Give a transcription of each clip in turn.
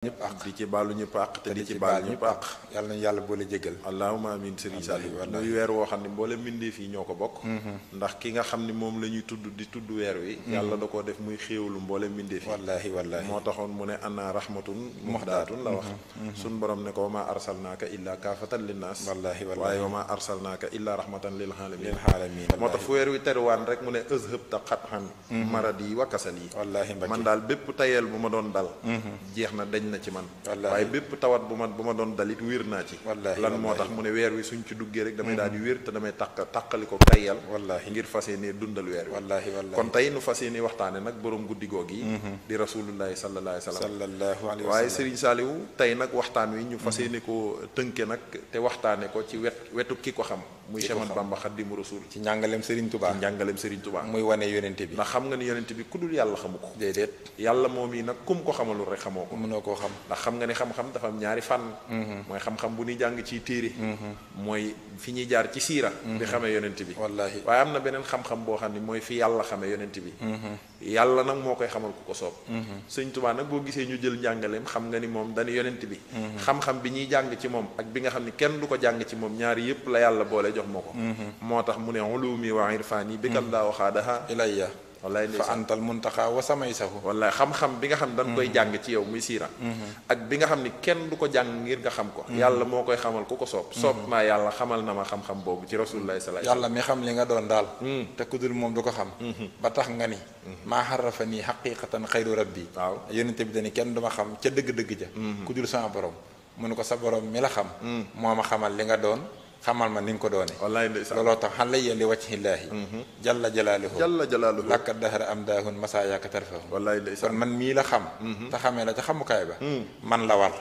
ñëpp ak di ci baalu ñëpp àq te di ci baal ñëpp àq yàlla nañu yàlla boole jégal allahumma amin Serigne Saliou muy weer woo xam ne mboolem mbindeef yi ñoo ko bokk ndax ki nga xam ne moom la ñuy tudd di tudd weer wi yàlla da koo def muy xéewlu mboolem mbindeef yi wallaahi moo taxoon mu ne ana rahmatun muhdaatun la wax suñ borom ne ko wa ma arsalnaaka illa kaafatan linnaas waaye wa ma arsalnaaka illa rahmatan lil alamin moo tax fu weer wi teruwaan rek mu ne azhab ta xatxan maradi wa kasal yi man daal bépp tayeel bu ma doon dal jeex na dañ na ci man waaye bépp tawat bu ma doon dalit wér naa ci lan moo tax mu ne weer wi suñ ci duggee rek damay daal di wér te damay tàqali ko tayyal ngir fas yéene dundal weer wi kon tey nu fas yéene waxtaane nag boroom guddi goog yi di rasulullahi sallallahu alayhi wa sallam waaye Serigne Saliou tey nag waxtaan wi ñu fas yéene ko tënke nag te waxtaane ko ci wetu ki ko xam muy Cheikh Ahmadou Bamba Xaadimu Rasuul ci njàngaleem Serigne Touba muy wane yonente bi ndax xam nga ni yonente bi ku dul yàlla xamu ko déedéet yàlla moom yi nag kum ko xamalul rek xamoo ko mënoo koo xam ndax xam nga ni xam-xam dafa am ñaari fànn mooy xam-xam bu ñuy jàng ciy téere mooy fi ñuy jaar ci siira di xamee yonent bi wallaahi waaye am na beneen xam-xam boo xam ne mooy fi yàlla xamee yonent bi yàlla nag moo koy xamal ku ko soob Sëñ Tuubaa nag boo gisee ñu jël njàngaleem xam nga ni moom dañu yonent bi xam-xam bi ñuy jàng ci moom ak bi nga xam ne kenn du ko jàng ci moom ñaari yépp la yàlla boole jox ma ko moo tax mu ne ulumi wa irfani bi kal daa waxaadaha ilayya wallaay fa antal muntaxa wa samay sahu wallaay xam-xam bi nga xam ne dañ koy jàng ci yow muy siira ak bi nga xam ni kenn du ko jàng ngir nga xam ko yàlla moo koy xamal ku ko soob naa yàlla xamal na ma xam-xam boobu ci rasulullah sallallahu alayhi wasallam yàlla mi xam li nga doon daal te ku dul moom du ko xam ba tax nga ni maa xarafa nii xaqiqatan xayru rabbi waaw yonente bi dani kenn du ma xam ca dëgg-dëgg ja ku dul sama borom mu ne ko sa borom mi la xam moo ma xamal li nga doon xamal ma ni nga ko doone wallaay ndeysaan looloo tax xan lay li wajhillaahi jalla jalaaluhu lakka dahra am daahun masaayaka tarfahu wallaay ndeysaan kon man mii la xam te xamee la ca xamukaay ba man la war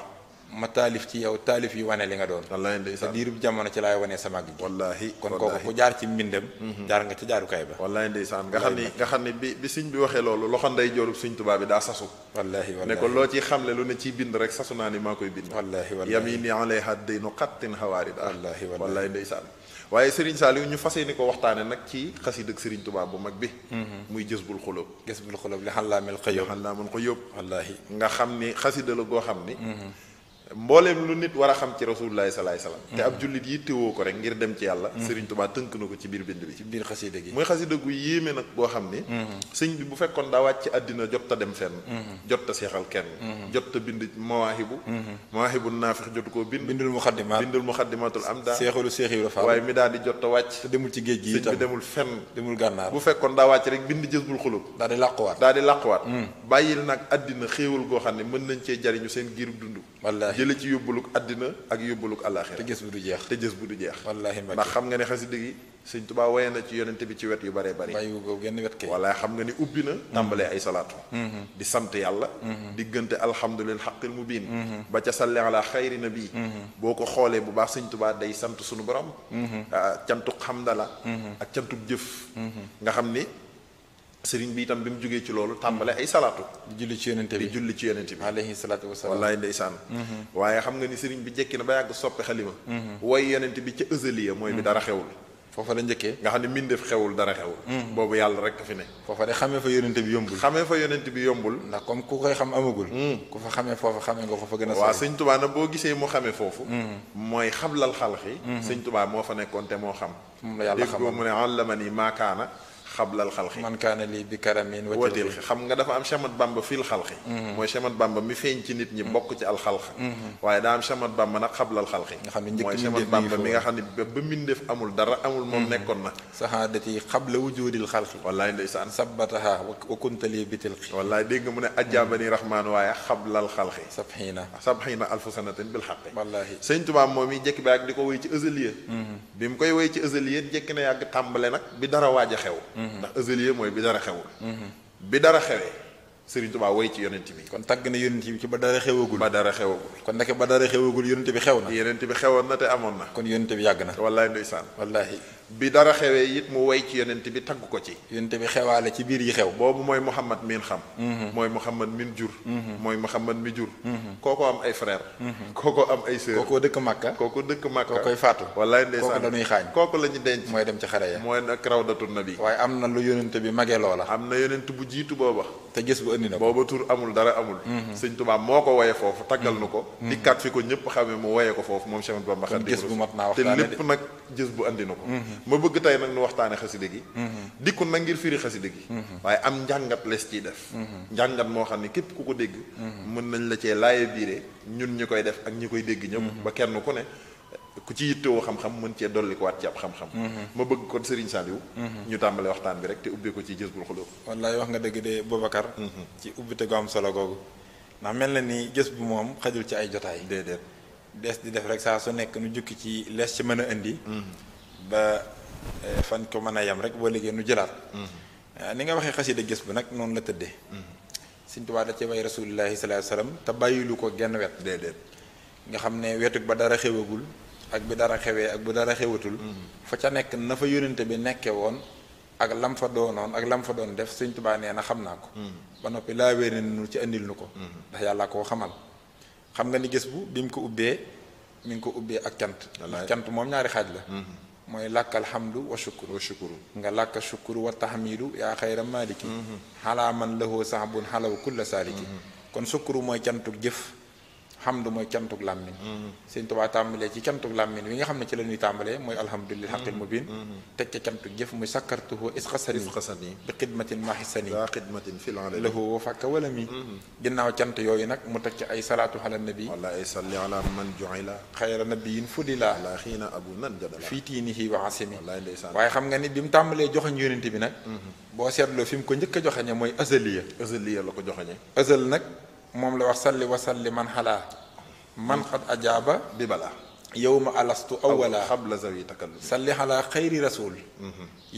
ma taalif ci yow taalif yi wane li nga doon wallaay ndeysaan te diirub jamono ci laay wanee sa màgg gi wallaahi kon kooku ku jaar ci mbindam jaar nga ci jaarukaay ba wallaay ndeysaan nga xam ni bi sëñ bi waxee loolu loxo nday joorub Sëñ Tuubaa bi daa sasu wallaahi ne ko loo ciy xamle lu ne ciy bind rek sasu naa ni maa koy bind wallaahi yamini alayha daynu xattin hawaarida wallaay ndeysaan waaye Serigne Saliou ñu fas yéene ko waxtaane nag ci xasida ak Serigne Touba bu mag bi muy Jazbul Xuloob li xallaamil Xuyóob wallaahi nga xam ni xasida la goo xam ni mbooleem lu nit war a xam ci rasulullahi salaay salaam te ab jullit yittewoo ko rek ngir dem ci yàlla Serigne Touba tënk na ko ci biir bind bi ci biir xasida gi muy xasida gu yéeme nag boo xam ni sëñ bi bu fekkoon daa wàcc àddina jot ta dem fenn jot ta seexal kenn jot ta bind mawaahibu naafix jotu koo bindul muxaddimatul amda seexalu seex Ibra Faal waaye mi daal di jot ta wàcc te demul ci géej gi sëñ bi demul fenn demul gànnaar bu fekkoon daa wàcc rek bind Jazbul Xuloob daal di làquwaat bàyyil nag àddina xéewal goo xam ne mën nañ cee jariñu seen giirub dund wallaahi jële ci yóbbaluk àddina ak yóbbaluk àllaaxira te gës bu du jeex wallaahi ndax xam nga ne xasida gi Sëñ Tuubaa waye na ci yonente bi ci wet yu bare bari bàyyiwu ko genn wet kay wallaahi xam nga ni ubbi na tàmbalee ay salaatu di sant yàlla diggante alhamdulil xaqil mubiin ba ca salli ala xayri nabi boo ko xoolee bu baax Sëñ Tuubaa day sant suñu borom cantuk xamdala ak cantuk jëf nga xam ni sëriñ bi itam bi mu jógee ci loolu tàmbale ay salaatu di julli ci yonente bi alayhi salaatu wasalaam wallaay ndeysaan waaye xam nga ni sëriñ bi jekki na ba yàgg soppi xalima woy yonente bi ca ësaliya mooy bi dara xewul foofa la njëkkee nga xam ne mbindeef xewul dara xewul boobu yàlla rek fi ne foofa de xamee fa yonente bi yombul ndax comme ku koy xam amagul ku fa xamee foofa xamee nga ko fa gën a waaw Sëñ Tuubaa nag boo gisee mu xamee foofu mooy xablal xalqi Sëñ Tuubaa moo fa nekkoon te moo xam moom la yàlla xamal mu ne allamani maa kaana xablal xalqi man kaana lii bi karamin watil xam nga dafa am Chamat Bamba fil xalqi mooy Chamat Bamba mi feeñ ci nit ñi bokk ci alxalq waaye daa am Chamat Bamba nag xablal xalqi mooy Chamat Bamba mi nga xam ne ba mbindeef amul dara amul moom nekkoon na sahaadati xabla wujudil xalqi wallaay ndeysaan sabbataha wa kuntali bitilqi wallaay dégg nga mu ne ajjaabani rahmaan waaye xablal xalqi sabxiina alfu sanatin bil xaqi wallaahi Sëñ Tuubaa moom yi jekki ba yàgg di ko wéy ci ësaliya bi mu koy wéy ci ësaliya jekki na yàgg tàmbale nag bi dara waaj a xew ndax ësaliya mooy bi dara xewul bi dara xewee Sëriñ Tuubaa woy ci yonent bi kon tàgg na yonent bi ci ba dara xewagul kon ndeke ba dara xewagul yonent bi xew na yonent bi xewoon na te amoon na kon yonent bi yàgg na wallaay ndeysaan wallaahi bi dara xewee it mu woy ci yonent bi tagg ko ci yonent bi xewaale ci biir yi xew boobu mooy Muhammad min xam mooy Muhammad min jur mooy Muhammad mi jur kooko am ay frère kooko am ay sœur kooko dëkk Makka kookoy faatu wallaay ndeysaan kooku dañuy xaañ kooku la ñu denc mooy dem ci xare ya mooy nag rawdatu nabi waaye am na lu yonent bi magee loola am na yonent bu jiitu booba te gis bu andi na ko booba tur amul dara amul. sëñ Tuubaa moo ko woye foofu taggal nu ko. dikkaat fi ko ñëpp xamee mu woye ko foofu moom Cheikh Ahmadou Bamba Xaadimu gis bu mat naa te waxtaane lépp nag gis bu andi na ko. ma bëgg tey nag nu waxtaane xaside gi. dikku nag ngir firi xaside gi. waaye am njàngat les ciy def. njàngat moo xam ne képp ku ko dégg. mën nañ la cee laaye biire ñun ñi koy def ak ñi koy dégg ñëpp. ba kenn ku ne ku ci yittewoo xam-xam mën cee dolli ko waat ci ab xam-xam. ma bëgg kon Serigne Saliou. ñu tàmbale waxtaan bi rek te ubbee ko ci Jazbul Xulóob. wallaay wax nga dëgg de Boubacar. ci ubbite gu am solo googu. ndax mel na ni gës bu moom xajul ci ay jotaay. déedéet des di def rek saa su nekk nu jukki ci lees ci mën a indi. ba fan ko mën a yem rek boo liggéey nu jëlaat. ni nga waxee xasida gës bu nag noonu la tëddee. Sëñ Tuubaa da ci way rasulillahi sallallahu alayhi wasallam te bàyyilu ko genn wet. déedéet nga xam ne wetuk ba dara xewagul ak bi dara xewee ak bu dara xewatul. fa ca nekk na fa yónnente bi nekkee woon ak lam fa doonoon ak lam fa doon def Sëñ Tuubaa nee na xam naa ko. ba noppi laa wéere nu ci andil nu ko. ndax yàlla koo xamal. xam nga ni gës bu bi mu ko ubbee mi ngi ko ubbee ak cant. cant moom ñaari xaaj la. mooy làkkal hamdu wa shukru. nga làkka shukru wa tahmidu yaa xayra maliki. xalaa man lahu saxbun xalaw kulla saaliki. kon shukru mooy cantuk jëf. hamdu mooy cantuk làmmiñ. Sëñ Tuubaa tàmbalee ci cantuk làmmiñ wi nga xam ne ci la ñuy tàmbalee mooy alhamdulillahi haqqil mubiin. teg ca cantuk jëf muy sakkartuhu isqasani bi xidmatin mahisani daa xidmatin fil alami lahu wa fakka wala mi. ginnaaw cant yooyu nag mu teg ci ay salaatu ala nabi. wala ay salli ala man ju'ila xayra nabiyin fudila. wala xiina abu nan jadala fii tiinihi wa asimi. wallaay ndeysaan waaye xam nga ni bi mu tàmbalee joxañ yónent bi nag. boo seetloo fi mu ko njëkk a joxañe mooy azaliya. azaliya la ko joxañe. azal nag moom la wax salli wa salli man xalaa man xad ajaaba bi bala yowma alastu awwala xabla zawi takallum salli xalaa xayri rasul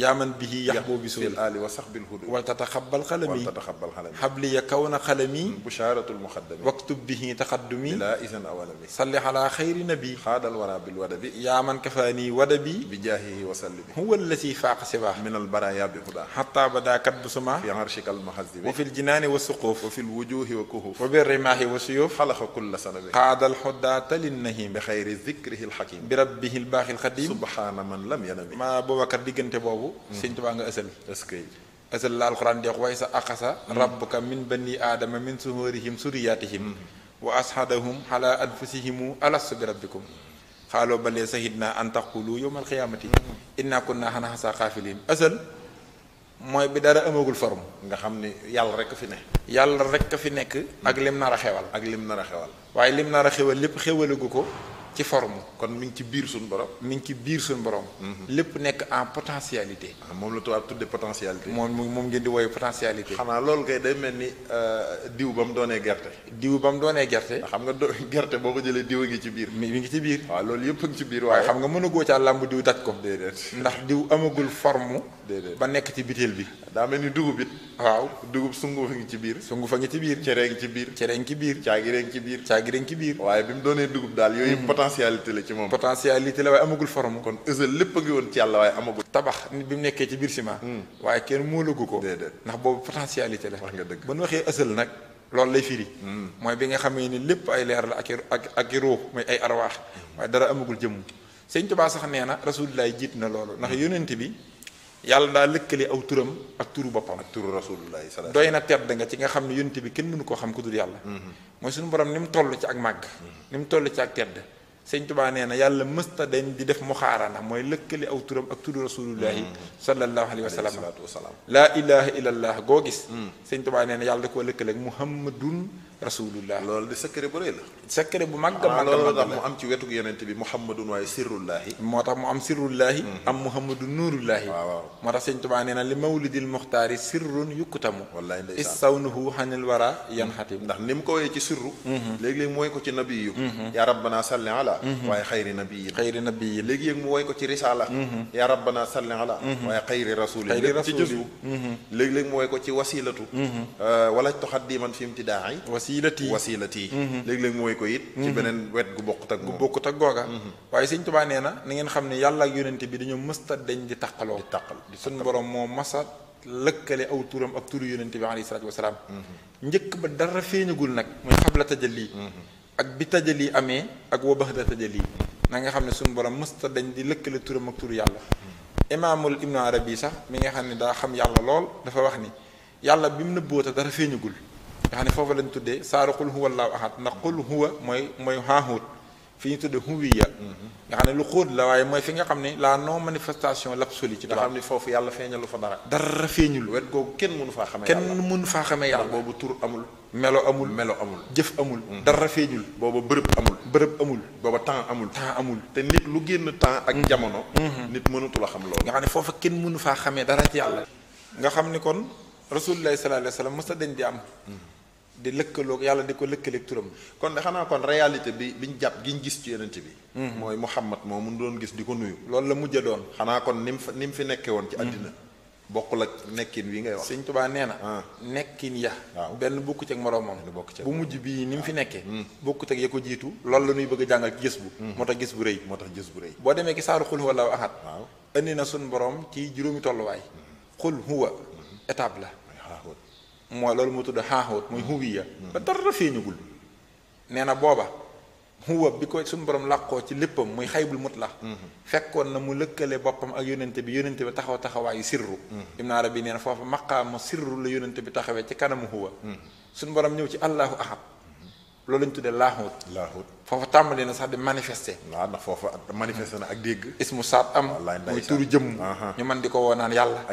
yaa man bihi yaxboo bi suul fil ali wa saxbil hudu wal tataxabal xalami xalami xabliya kawna xalami busharatul muxaddami waktub bihi taxaddumi bila isan awalami salli xalaa xayri nabi xaadal wara bil wadabi yaa man kafaani wadabi bi jaahihi wa sallimi huwa allati faaqa siba min al baraya bi huda xataa bada kat bu suma fi arshikal mahazzibi wa fil jinaani wa suquuf wa fil wujuhi wa kuhuf wa bir rimaahi wa suyuuf xalaqa kulla sanami xaadal xuddaata linnahim bi xayri zikrihi al hakim bi rabbihi al baaxil xadim subhaana man lam yanami ma Boubacar diggante boobu Sëñ Tuubaa nga ësal est-ce que ësal la alxuraan di wax way sa aqasa rabbuka min bani aadama min suhurihim suriyatihim wa ashadahum ala anfusihimu alastu bi rabbikum xaaloo balee sahidna an taqulu yawmal qiyaamati inna kunna xana xasa xaafiliin ësal mooy bi dara amagul forme nga xam ni yàlla rek fi ne yàlla rek fi nekk ak lim nar a xewal waaye lim nar a xewal lépp xewalagu ko ci forme kon mi ngi ci biir suñu borom mi ngi ci biir suñu borom lépp nekk en potentialité moom la tubaab tudde potentialité moom ngeen di wooye potentialité xanaa loolu kay day mel ni diw ba mu doonee gerte xam nga gerte boo ko jëlee diw a ngi ci biir mi ngi ci biir waaw loolu yëpp a ngi ci biir waaye xam nga mën a góo caa làmb diw daj ko déedéet ndax diw amagul forme déedéet ba nekk ci bitéel bi daa mel ni dugub it waaw dugub sungu fa ngi ci biir sungu fa ngi ci biir cere ngi ci biir caagiree ngi ci biir waaye bi mu doonee dugub daal yooyu potentialité la ci moom potentialité la waaye amagul forme kon ësal lépp a ngi woon ci yàlla waaye amagul tabax nit bi mu nekkee ci biir ciment waaye kenn móolagu ko déedéet ndax boobu potentialité la wax nga dëgg ba nu waxee ësal nag loolu lay firi mooy bi nga xamee ni lépp ay leer la ak i ruux mooy ay arwaax waaye dara amagul jëmm Sëñ Tuubaa sax nee na rasulillahi jiit na loolu ndax yonent bi yàlla daa lëkkale aw turam ak turu boppam ak turu rasulillahi doy na tedd nga ci nga xam ne yonent bi kenn mënu koo xam ku dul yàlla mooy suñu borom ni mu toll ci ak màgg ni mu toll ci ak tedd Sëñ Tuubaa nee na yàlla mësta dañ di def muxaarana mooy lëkkale aw turam ak turu rasulullahi sallallahu alayhi wa sallam laa ilaha illallah goo gis Sëñ Tuubaa nee na yàlla da koo lëkkale ak muhammadun rasulullah loolu di secret bu rëy la secret bu mag a mag loolu tax mu am ci wetu yonent bi muhammadun waaye sirrullahi moo tax mu am sirrullahi am muhammadu nuurullahi waaw moo tax Sëñ Tuubaa nee na li mawlidil muxtaari sirrun yukkutamu wallaay ndeysaan issawnuhu xanil wara yan xatim ndax ni mu ko woyee ci sirru léegi-léegi mu woy ko ci nabiyu yaa rabbana salli ala waaye xayri nabiyin léegi-léegi mu woy ko ci risala yaa rabbana salli ala waaye xayri rasulin ci jësu léegi-léegi mu woy ko ci wasilatu wala toxaddiman fi imtidaai wasilati léegi-léegi mu woy ko it ci beneen wet gu bokkut ak googa waaye Sëñ Tuubaa nee na ngeen xam ne yàlla ak yonente bi dañoo mësta dañ di taqaloo suñu borom moo masa lëkkale aw turam ak turu yonente bi alayhi salaatu wasalaam njëkk ba dara feeñagul nag muy xabla tajalli ak bi tajalli amee ak wa baxda tajalli na nga xam ne suñu borom mësta dañ di lëkkale turam ak turu yàlla imaamul ibnu arabi sax mi nga xam ne daa xam yàlla lool dafa wax ni yàlla bi mu nëbboo te dara feeñagul nga xam ne foofu lañ tuddee saaru qul huwa allahu ahad ndax qul huwa mooy haahuut fi ñu tuddee huwiya nga xam ne lu xóot la waaye mooy fi nga xam ne la non manifestation l'absolu ci nga xam ni foofu yàlla feeñalu fa dara feeñul wet googu kenn mënu faa xamee yàlla boobu tur amul melo amul jëf amul dara feeñul booba bërëb amul booba temps amul te nit lu génn temps ak jamono nit mënatul a xam loolu nga xam ne foofu kenn mënu faa xamee dara ci yàlla nga xam ni kon rasulullahi sallallahu alayhi wa sallam mësta dañ di am di lëkkaloog yàlla di ko lëkkaleeg turam kon de xanaa kon réalité biñ jàpp giñ gis ci yonent bi mooy Muhammad moom mun doon gis di ko nuyu loolu la mujj doon xanaa kon ni mu fi nekkee woon ci àddina bokkul ak nekkin wi ngay wax Sëñ Tuubaa nee na nekkin ya benn bokkut ak moroomam bu mujj bii ni mu fi nekkee bokkut ak ya ko jiitu loolu la ñuy bëgg a jàngal ci gis bu moo tax gis bu rëy boo demee ki saaru xul huwa allahu ahad indi na suñ borom ci juróomi tolluwaay xul huwa étape la mooy loolu mu tudd xaaxoot muy huwiya ba dara feeñugul nee na booba huwa bi ko suñu borom làqoo ci léppam muy xaybul mutlax fekkoon na mu lëkkale boppam ak yónente bi taxawaayu sirru Ibn Arabi nee na foofa maqaama sirru la yónente bi taxawee ci kanamu huwa suñu borom ñëw ci allahu ahad loolu lañ tuddee laaxoot foofa tàmbali na sax di manifester waaw ndax foofa manifester na ak dégg ismu saat am muy turu jëmm ñu man di ko woo naan yàlla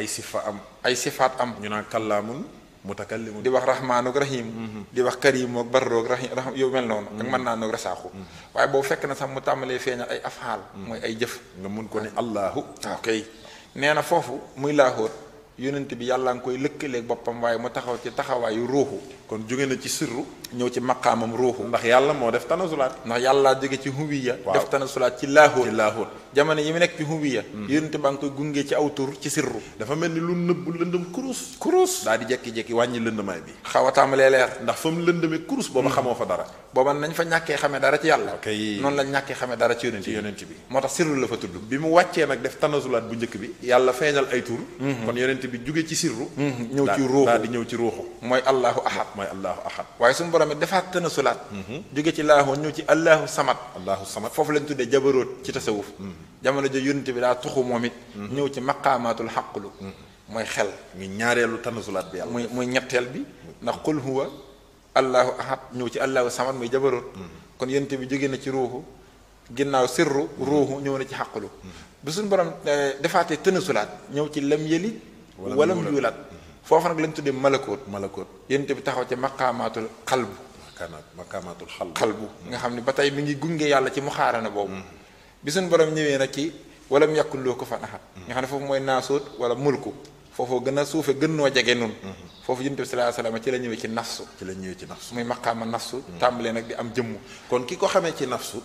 ay sifaat am ñu naan kallaamun mutakallimun di wax rahmaanuk rahim di wax karim ak barroog rahim yow mel noonu ak mën naa noog rasaaxu waaye boobu fekk na sax mu tàmbalee feeñal ay afxaal mooy ay jëf nga mun ko ne allahu ok nee na foofu muy laaxóot yonent bi yàlla nga koy lëkkaleeg boppam waaye mu taxaw ci taxawaayu ruuxu kon jóge na ci sirru ñëw ci maqaamam ruuxu ndax yàlla moo def tanazulaat ndax yàllaa jóge ci huwiya def tanazulaat ci laaxóot jamono yi mu nekk ci huwiya yonent baa ngi koy gungee ci aw tur ci sirru dafa mel ni lu nëbbu lëndëm kurus daal di jekki-jekki wàññi lëndamaay bi xaw a tàmbalee leer ndax fa mu lëndëmee kurus booba xamoo fa dara booba nañ fa ñàkkee xamee dara ci yàlla noonu lañ ñàkkee xamee dara ci yonent bi moo tax sirru la fa tudd bi mu wàccee nag def tanazulaat bu njëkk bi yàlla feeñal ay tur kon yonent bi jóge ci sirru ñëw ci ruuxu daal di ñëw ci ruuxu mooy allahu ahad waaye suñu borom it defaat tanasulaat jóge ci laahu ñëw ci allahu samad foofu lañ tuddee jabaroot ci tasawuf jamono jo yonent bi daa tuxu moom it ñëw ci maqaamaatul xaqlu mooy xel muy ñaareelu tanasulaat bi yàlla muy ñetteel bi ndax qul huwa allahu ahad ñëw ci allahu samad muy jabaroot kon yonent bi jóge na ci ruuxu ginnaaw sirru ruuxu ñëw na ci xaqlu bi suñu borom defaatee tanasulaat ñëw ci lam yëlit walam yuulat foofu nag lañ tuddee malakoot yonent bi taxaw ci maqaamaatul xalbu nga xam ne ba tey mi ngi gunge yàlla ci muxaarana boobu bi suñ borom ñëwee nag ci walam yàkkun loo ko fan axat nga xam ne foofu mooy naasóot wala mulku foofu gën a suufe gën noo jege nun foofu yonent bi sallallahu alayhi wasallam ci la ñëwee ci nafsu muy maqaama nafsu tàmbalee nag di am jëmm kon ki ko xamee ci nafsu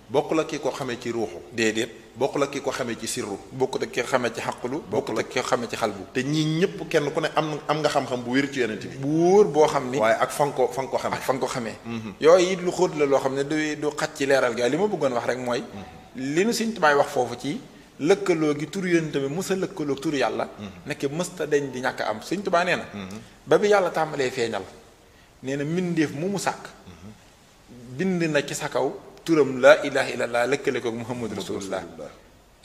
bokk la ki ko xamee ci ruuxu déedéet bokk la ki ko xamee ci sirru bokkut ak ki ko xamee ci xaqlu bokkut ak ki ko xamee ci xalbu te ñii ñëpp kenn ku ne am nga xam-xam bu wér ci yonent bi bu wóor boo xam ni waaye ak fa nga ko xamee yooyu it lu xóot la loo xam ne du xaj ci leeral ga li ma bëggoon wax rek mooy li nu Sëñ Tuubaa wax foofu ci lëkkaloo gi tur yonent bi mës a lëkkaloo tur yàlla nekk mësta dañ di ñàkk am Sëñ Tuubaa nee na ba bi yàlla tàmbalee feeñal nee na mbindeef mu sàkk bind na ci sa kaw turam laa ilaha illallah lëkkale ko muhammadu rasulullah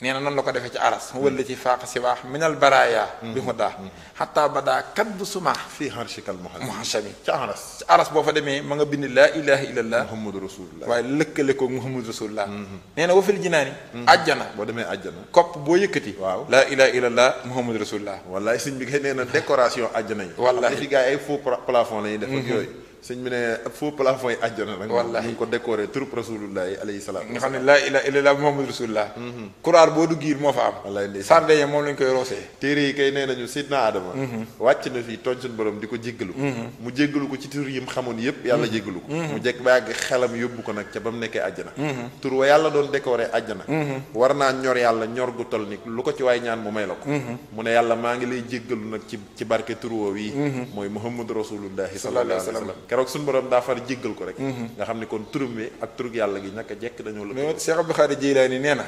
nee na noonu la ko defee ci aras wala ci faaqa si waax minal baraaya bi mu daa xataa ba daa kat bu suma fii harshikal muhashami ci aras boo fa demee ma nga bind laa ilaha illallah muhammadu rasulullah waaye lëkkale ko muhammadu rasulullah nee na wafil jinaani ajjana boo demee ajjana kopp boo yëkkati waaw laa ilaha illallah muhammadu rasulullah wallaay sëñ bi kay nee na décoration ajjana yi wallaay fi gars yi ay faux plafond la ñuy def ak yooyu sëñ bi ne faux plafond yi àjjana nag ñu ngi ko décoré turub rasulullah alayhi salaam nga xam ne laa ilaha illallah muhammadu rasulullah kuraar boo dugg moo fa am wallaay sarde yi moom lañ koy roosee téere yi kay nee nañu sidna Adama wàcc na fii tooñ suñu borom di ko jéggalu mu jéggalu ko ci tur yi mu xamoon yépp yàlla jéggalu ko mu jekk ba yàgg xelam yóbbu ko nag ca ba mu nekkee àjjana tur wa yàlla doon décoré àjjana war naa ñor yàlla ñor gu toll ni lu ko ci waay ñaan mu may la ko mu ne yàlla maa ngi lay jéggalu nag ci barke tur woo wi mooy muhammadu rasulullah sallallahu alayhi wa sallam keroog suñu borom daa far jéggal ko rek nga xam ne kon turam wi ak turug yàlla gi naka jekk dañoo la Cheikh Abdou Khadir Jeylaani nee na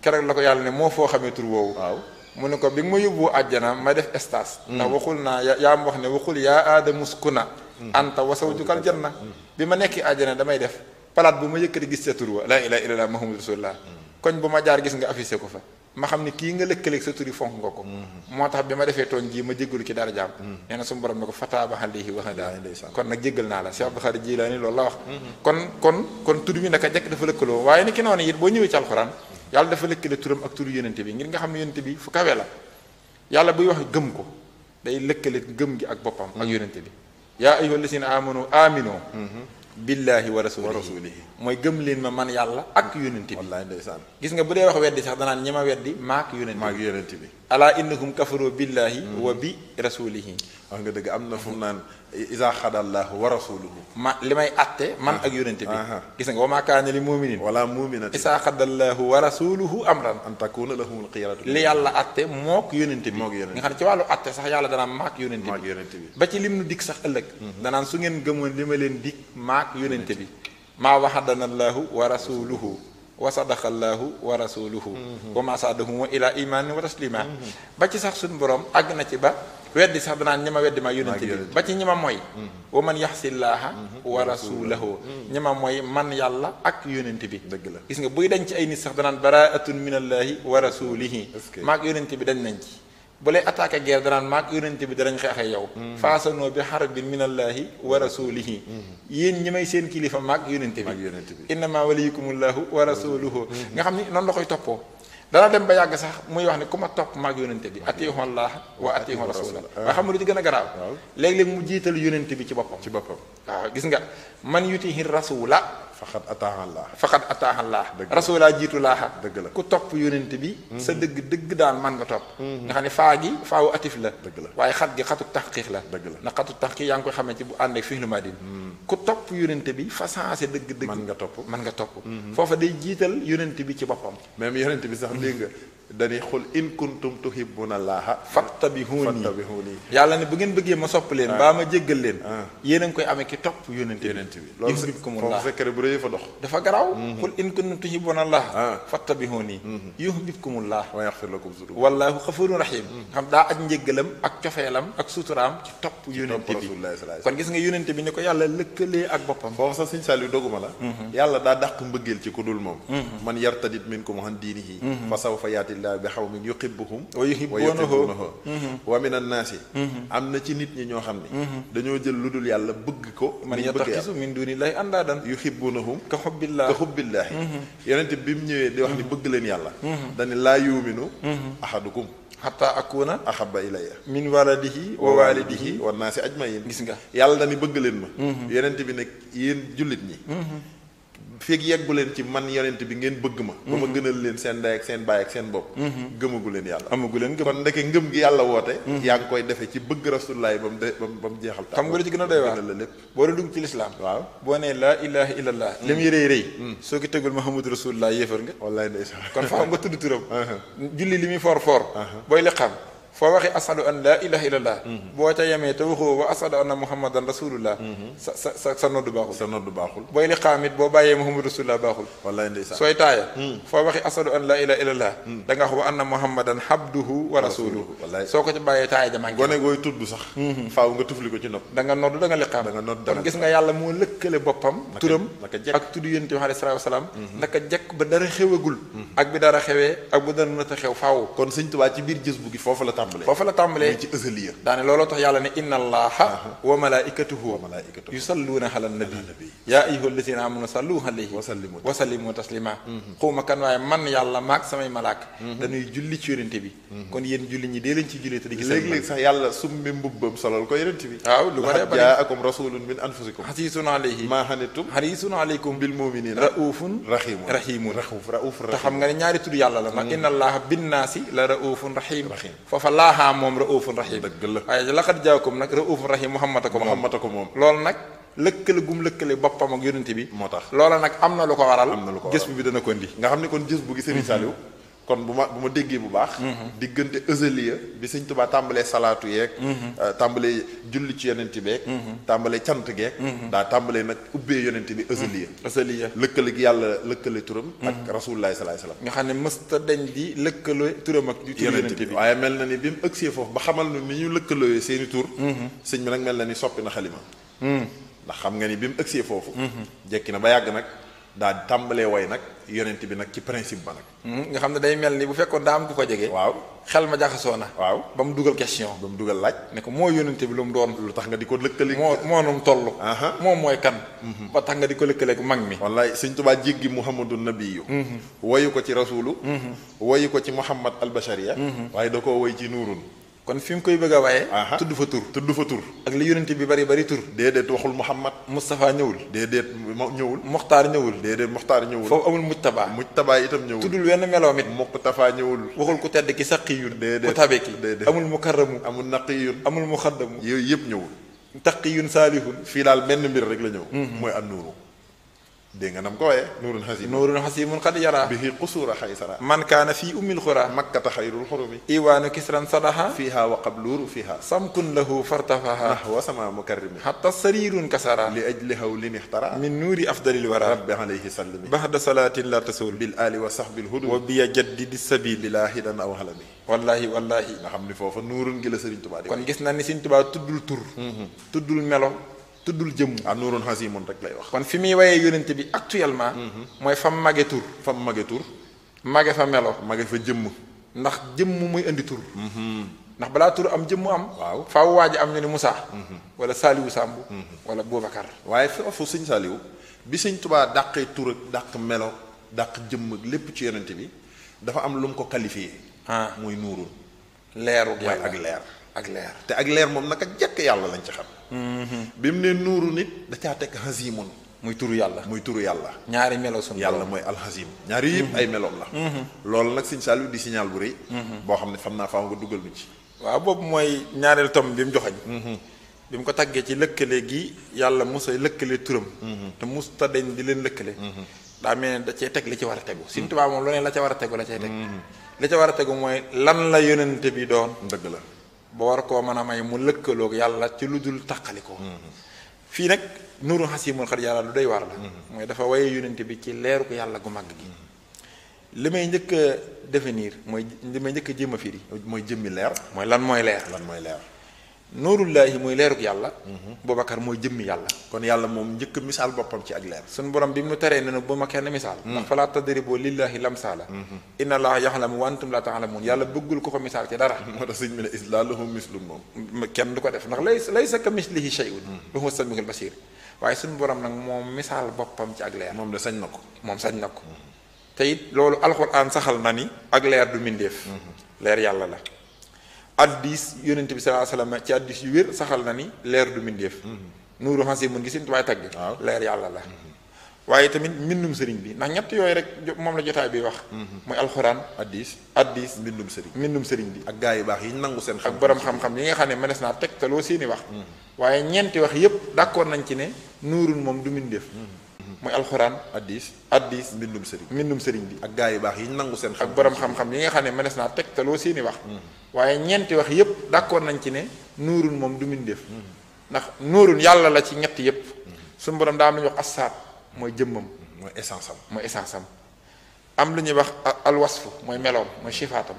keroog la ko yàlla ne moo foo xamee tur woowu waaw mu ne ko bi nga ma yóbbu àjjana ma def stage ndax waxul naa yaa ma wax ne waxul yaa aadamu uskuna anta wa zawjukal janna bi ma nekki àjjana damay def palaat bu ma yëkkati gis sa tur wa laa ilaaha illallaah muhammadu rasulullah koñ bu ma jaar gis nga affiché ko fa ma xam ne kii nga lëkkaleeg sa turi fonk nga ko moo tax bi ma defee tooñ ji ma jéggalu ci dara jaam nee na suñu borom ne ko fataaba alayhi wa hada kon nag jéggal naa la Cheikh Abdou Khadir Jilaani loolu la wax kon tur bi naka jekk dafa lëkkaloo waaye ni ki noonu it boo ñëwee ci alxuraan yàlla dafa lëkkale turam ak turu yonente bi ngir nga xam ne yonente bi fu kawe la yàlla buy wax gëm ko day lëkkale gëm gi ak boppam ak yonente bi yaa ayyuhal lazina amanu aminu billahi wa rasulihi mooy gëm leen ma man yàlla ak yonente bi wallaay ndeysaan gis nga bu dee wax weddi sax danaan ñi ma weddi maak yonente bi ala innahum kafaru billahi wa bi rasulihi wax nga dëgg am na fu mu naan isa xadallahu wa rasuluhu ma li may atte man ak yonente bi gis nga wa maa kaana li muminin wala muminatin isa xadallahu wa rasuluhu amran an takuna lahumul xiyaratu li yàlla atte mook yonente bi nga xam ne ci wàllu atte sax yàlla danaan maak yonente bi ba ci lim nu dikk sax ëllëg danaan su ngeen gëmoon li ma leen dikk maak yonente bi maa waxadana allahu wa rasuluhu wa sadaqa allahu wa rasuluhu wa ma saadahum ila imanin wa taslima ba ci sax suñu borom àgg na ci ba weddi sax danaan ñi ma weddi maa yónente bi ba ci ñi ma mooy wa man yaxsillaaha wa rasulahu ñi ma mooy man yàlla ak yónente bi dëgg la gis nga buy dañ ci ay nit sax danaan baraatun min allahi wa rasulihi maag yónente bi dañ nañ ci bu lay attaqué guerre danaan maag yónente bi danañ xeex ak yow faasanoo bi xarbin min allahi wa rasulihi yéen ñi may seen kilifa maag yónente bi innama waliyukumullahu wa rasuluhu nga xam ni noonu la koy toppoo dana dem ba yàgg sax muy wax ne ku ma topp maag yónente bi atiihu Allah wa atiihu rasula waaye xam nga lu ci gën a garaaw léeg-léeg mu jiital yónente bi ci boppam waaw gis nga man yutihi rasula faqad ataaha Allah rasula jiitu laaxa dëgg la ku topp yónente bi sa dëgg daal man nga topp nga xam ne faa gi faawu atif la waaye xat gi xatu taxqiq la ndax xatu taxqiq yaa ngi koy xamee ci bu ànd ak fi'lu maadin ku topp yónente bi fa sensé dëgg man nga topp foofa day jiital yónente bi ci boppam même yónente bi sax dégg nga dañuy xul in kuntum tuhibbuna allaha fattabihuuni yàlla ne bu ngeen bëggee ma sopp leen baa ma jéggal leen yéen a ngi koy amee ki topp yónente bi loolu yuhbibkumullah foofu secret bu rëy fa dox dafa garaaw xul in kuntum tuhibbuna allaha fattabihuuni yuhbibkumullah wa yaghfir lakum zunuubakum wallaahu xafuurun rahiim xam daa aj njéggalam ak cofeelam ak suturaam ci topp yónente bi kon gis nga yónente bi ni ko yàlla lëkkalee ak boppam foofu sax Sëñ Saliou doguma la yàlla daa dàq mbëggeel ci ku dul moom man yartadid minkum an diinihi fa sawfa yaati bi xawmin yuhibbuhum wa yuhibbunahu wa min annaasi am na ci nit ñi ñoo xam ne dañoo jël lu dul yàlla bëgg ko man yattaxisu min dunillahi andaadan yuhibbunahum ka xubbillaahi yonent bi mu ñëwee di wax ni bëgg leen yàlla dani laa yuuminu ahadukum hatta akuna ahabba ilayya min waladihi wa walidihi wa naasi ajmain gis nga yàlla dani bëgg leen ma yonent bi nag yéen jullit ñi feeg yeggu leen ci man yonent bi ngeen bëgg ma ba ma gënal leen seen ndey ak seen baay ak seen bopp gëmagu leen yàlla amagu leen gëm kon ndeke ngëm gi yàlla woote yaa ngi koy defee ci bëgg rasulullaay ba mu jeexal xam nga lu ci gën a doy waar la lépp boo doon dugg ci lislaam waaw boo nee laa ilaha illallah li muy rëy soo ko tegul Muhammadu rasulullah yéefar nga wallaay ndeysaan kon faaw nga tudd turam julli li muy for booy liqaam foo waxee ashadu an laa ilaha illallah boo ca yemee te waxoo wa ashadu anna muhammadan rasulullah sa noddu baaxul booy li xaamit boo bàyyee muhammad rasulullah baaxul wallaay ndeysaan sooy taaya foo waxee ashadu an laa ilaha illallah da nga wax wa anna muhammadan habduhu wa rasuluhu soo ko ci bàyyee taaya jaman gone gooy tudd sax faaw nga tufli ko ci nopp da nga nodd da nga li xaam kon gis nga yàlla moo lëkkale boppam turam ak tudd yonent bi alayhi salaatu wa salaam naka jekk ba dara xewagul ak bi dara xewee ak bu dara nata xew faaw kon Sëñ Tuubaa ci biir jës bu gi foofu la tàmbalee ci ësaliya daane looloo tax yàlla ne inna allaha wa malaikatuhu yusalluuna ala nabi yaa ayyuhal lazina amanu sallu alayhi wa sallimu taslima xawma kan waaye man yàlla maag samay malaaka dañuy julli ci yonente bi kon yéen julli ñi dee leen ci julli te di gis léeg-léeg sax yàlla summi mbubbam solal ko yonente bi waaw lu bare bare jaakum rasulun min anfusikum hasiisun alayhi maa hanittum hariisun alaykum bil mu'minina raufun rahimun te xam nga ne ñaari tudd yàlla la ndax inna allaha binnaasi la raufun rahim foofa laahaa moom raufun rahim dëgg la waaye laqad jaakum nag raufun rahim muhammad ko moom loolu nag lëkkale gum lëkkale boppam ak yonente bi moo tax loola nag am na lu ko waral gës bi dana ko indi nga xam ne kon gës bu gi Serigne Saliou kon bu ma déggee bu baax diggante ësaliya bi Sëñ Tuubaa tàmbalee salaatu yeeg tàmbalee julli ci yonent beeg tàmbalee cant geeg daa tàmbalee nag ubbee yonent bi ësaliya lëkkale gi yàlla lëkkale turam ak rasulullaahi sallallaahu alayhi wa sallam nga xam ne mësta dañ di lëkkale turam ak yonent bi waaye mel na ni bi mu ëgsee foofu ba xamal nu ni ñu lëkkalooyee seeni tur sëñ bi nag mel na ni soppi na xalima ndax xam nga ni bi mu ëgsee foofu jekki na ba yàgg nag daal di tàmbalee way nag yonent bi nag ci principe ba nag. nga xam ne day mel ni bu fekkoon daa am ku ko jege. waaw xel ma jaxasoo na. waaw ba mu dugal question. ba mu dugal laaj. ne ko moo yonent bi lu mu doon. lu tax nga di ko lëkkale. moo nu mu toll. moom mooy kan. ba tax nga di ko lëkkaleeg mag mi. wallaay Sëñ Tuubaa jéggi Muhammadu Nabiyu. woyu ko ci rasulu. woyu ko ci Muhammad al-Bashariya. waaye da koo woy ci nuurun. kon fi mu koy bëgg a waaye. tudd fa tur. tudd fa tur. ak li yonent bi bari tur. déedéet waxul Muhammad. Moustapha ñëwul. déedéet ñëwul. Mokhtar ñëwul. déedéet Mokhtar ñëwul. foofu amul Mujtaba. Mujtaba itam ñëwul. tuddul wenn meloom it. Muqtafa ñëwul. waxul ku tedd ki saqiyun. déedéet ku tabe ki. déedéet amul mukarramu. amul naqiyun. amul muxaddamu. yooyu yëpp ñëwul. taqiyun saalihun. fii daal benn mbir rek la ñëw. mooy an nuuru. dégg nga nam ko waaye. nuurun hasiim. nuurun hasiimun qad yaraa. bihi qusuura xaysara. man kaana fii ummil xuraa. makkata xayrul xurumi. iwaanu kisran sadaha. fiiha wa qabluuru fiiha. samkun lahu fartafaha. nahwa sama mukarrimi. hatta sariirun kasara. li ajli hawlin ixtara. min nuuri afdalil wara. rabbi alayhi sallimi. baxda salaatin la tasul. bil aali wa sahbil hudumi. wa biya jaddidi sabil. bilaa hidan aw halami. wallahi nga xam ni foofa nuurun gi la Sëriñ Tuubaa di. kon gis na ni Sëriñ Tuubaa tuddul tur. tuddul melo. tuddul jëmm. nuurun hasiimun rek lay wax. kon fi muy wayee yonent bi actuellement. mooy fam mage tur. fam mage tur. mage fa melo. mage fa jëmm. ndax jëmm muy indi tur. ndax balaa tur am jëmm am. waaw faaw waa ji am ñu ne Moussa. wala Saliou Samb. wala Boubacar. waaye foofu Sëñ Saliou bi Sëñ Tuubaa dàqee tur ak dàq melo dàq jëmm ak lépp ci yonent bi dafa am lu mu ko qualifié. muy nuurun. leeru yàlla ak leer. ak leer te ak leer moom naka jekk yàlla lañ ci xam. bi mu ne nuuru nit da caa teg hasiimun. muy turu yàlla. muy turu yàlla. ñaari melo sunu yàlla mooy alxasim. ñaari yëpp ay meloom la. loolu nag Sëñ Saliou di signal bu rëy. boo xam ne xam naa faaw nga dugal nu ci. waaw boobu mooy ñaareel tom bi mu joxañ bi mu ko taggee ci lëkkale gi yàlla mos a lëkkale turam. te mos ta dañ di leen lëkkale. daa mel ne da cee teg li ci war a tegu. Sëñ Tuubaa moom lu ne la ca war a tegu la cay teg. li ca war a tegu mooy lan la yonente bi doon. dëgg la. ba war koo mën a may mu lëkkaloog yàlla ci lu dul taqalikoo. fii nag nuuru hasiimun qad yaraa lu doy waar la. mooy dafa waye yonente bi ci leeru ko yàlla gu màgg gi. li may njëkk a définir mooy li may njëkk a jéem a firi. mooy jëmmi leer. mooy lan mooy leer. lan mooy leer. nuurullaahi mooy leeruk yàlla. Boubacar mooy jëmmi yàlla. kon yàlla moom njëkk misaal boppam ci ak leer. suñu borom bi mu teree ne bu ma kenn misaal. ndax falaa tadribu lillaahi lamsaala. inna allaaha yaxlamu wa antum laa ta'lamuun yàlla bëggul ko misaal ci dara. moo tax sëñ bi ne islaa lahu mislun moom. kenn du ko def ndax laysa ka-mislihi shay'un wa huwa as-samii'ul basiir waaye suñu borom nag moom misaal boppam ci ak leer. moom de sañ na ko. moom sañ na ko. te it loolu alxuraan saxal na ni. ak leer du mbindeef. leer yàlla la. addis yonent bi sallallahu alayhi wasallam ci addis yu wér saxal na ni leer du mbindeef. nuuru hasiimun gi Sëñ Tuubaa tagg. leer yàlla la. waaye tamit mbindum sëriñ bi ndax ñett yooyu rek moom la jotaay bi wax. mooy alxuraan. addis mbindum sëriñ bi. ak gaa yu baax yi ñu nangu seen xam. ak borom xam-xam yi nga xam ne mënees naa tegtaloo seeni wax. waaye ñeenti wax yépp d'accord nañ ci ne nuurun moom du mbindeef. mooy alxuraan. addis mbindum sëriñ bi. ak gaa yu baax yi ñu nangu seen xam. ak borom xam-xam yi nga xam ne mënees naa tegtaloo seeni wax. waaye ñeenti wax yépp d'accord nañ ci ne nuurun moom du mbindeef. ndax nuurun yàlla la ci ñett yépp. suñu borom daa am lu ñuy wax assaat mooy jëmmam. mooy essence am. am lu ñuy wax alwasfu mooy meloom mooy sifaatam.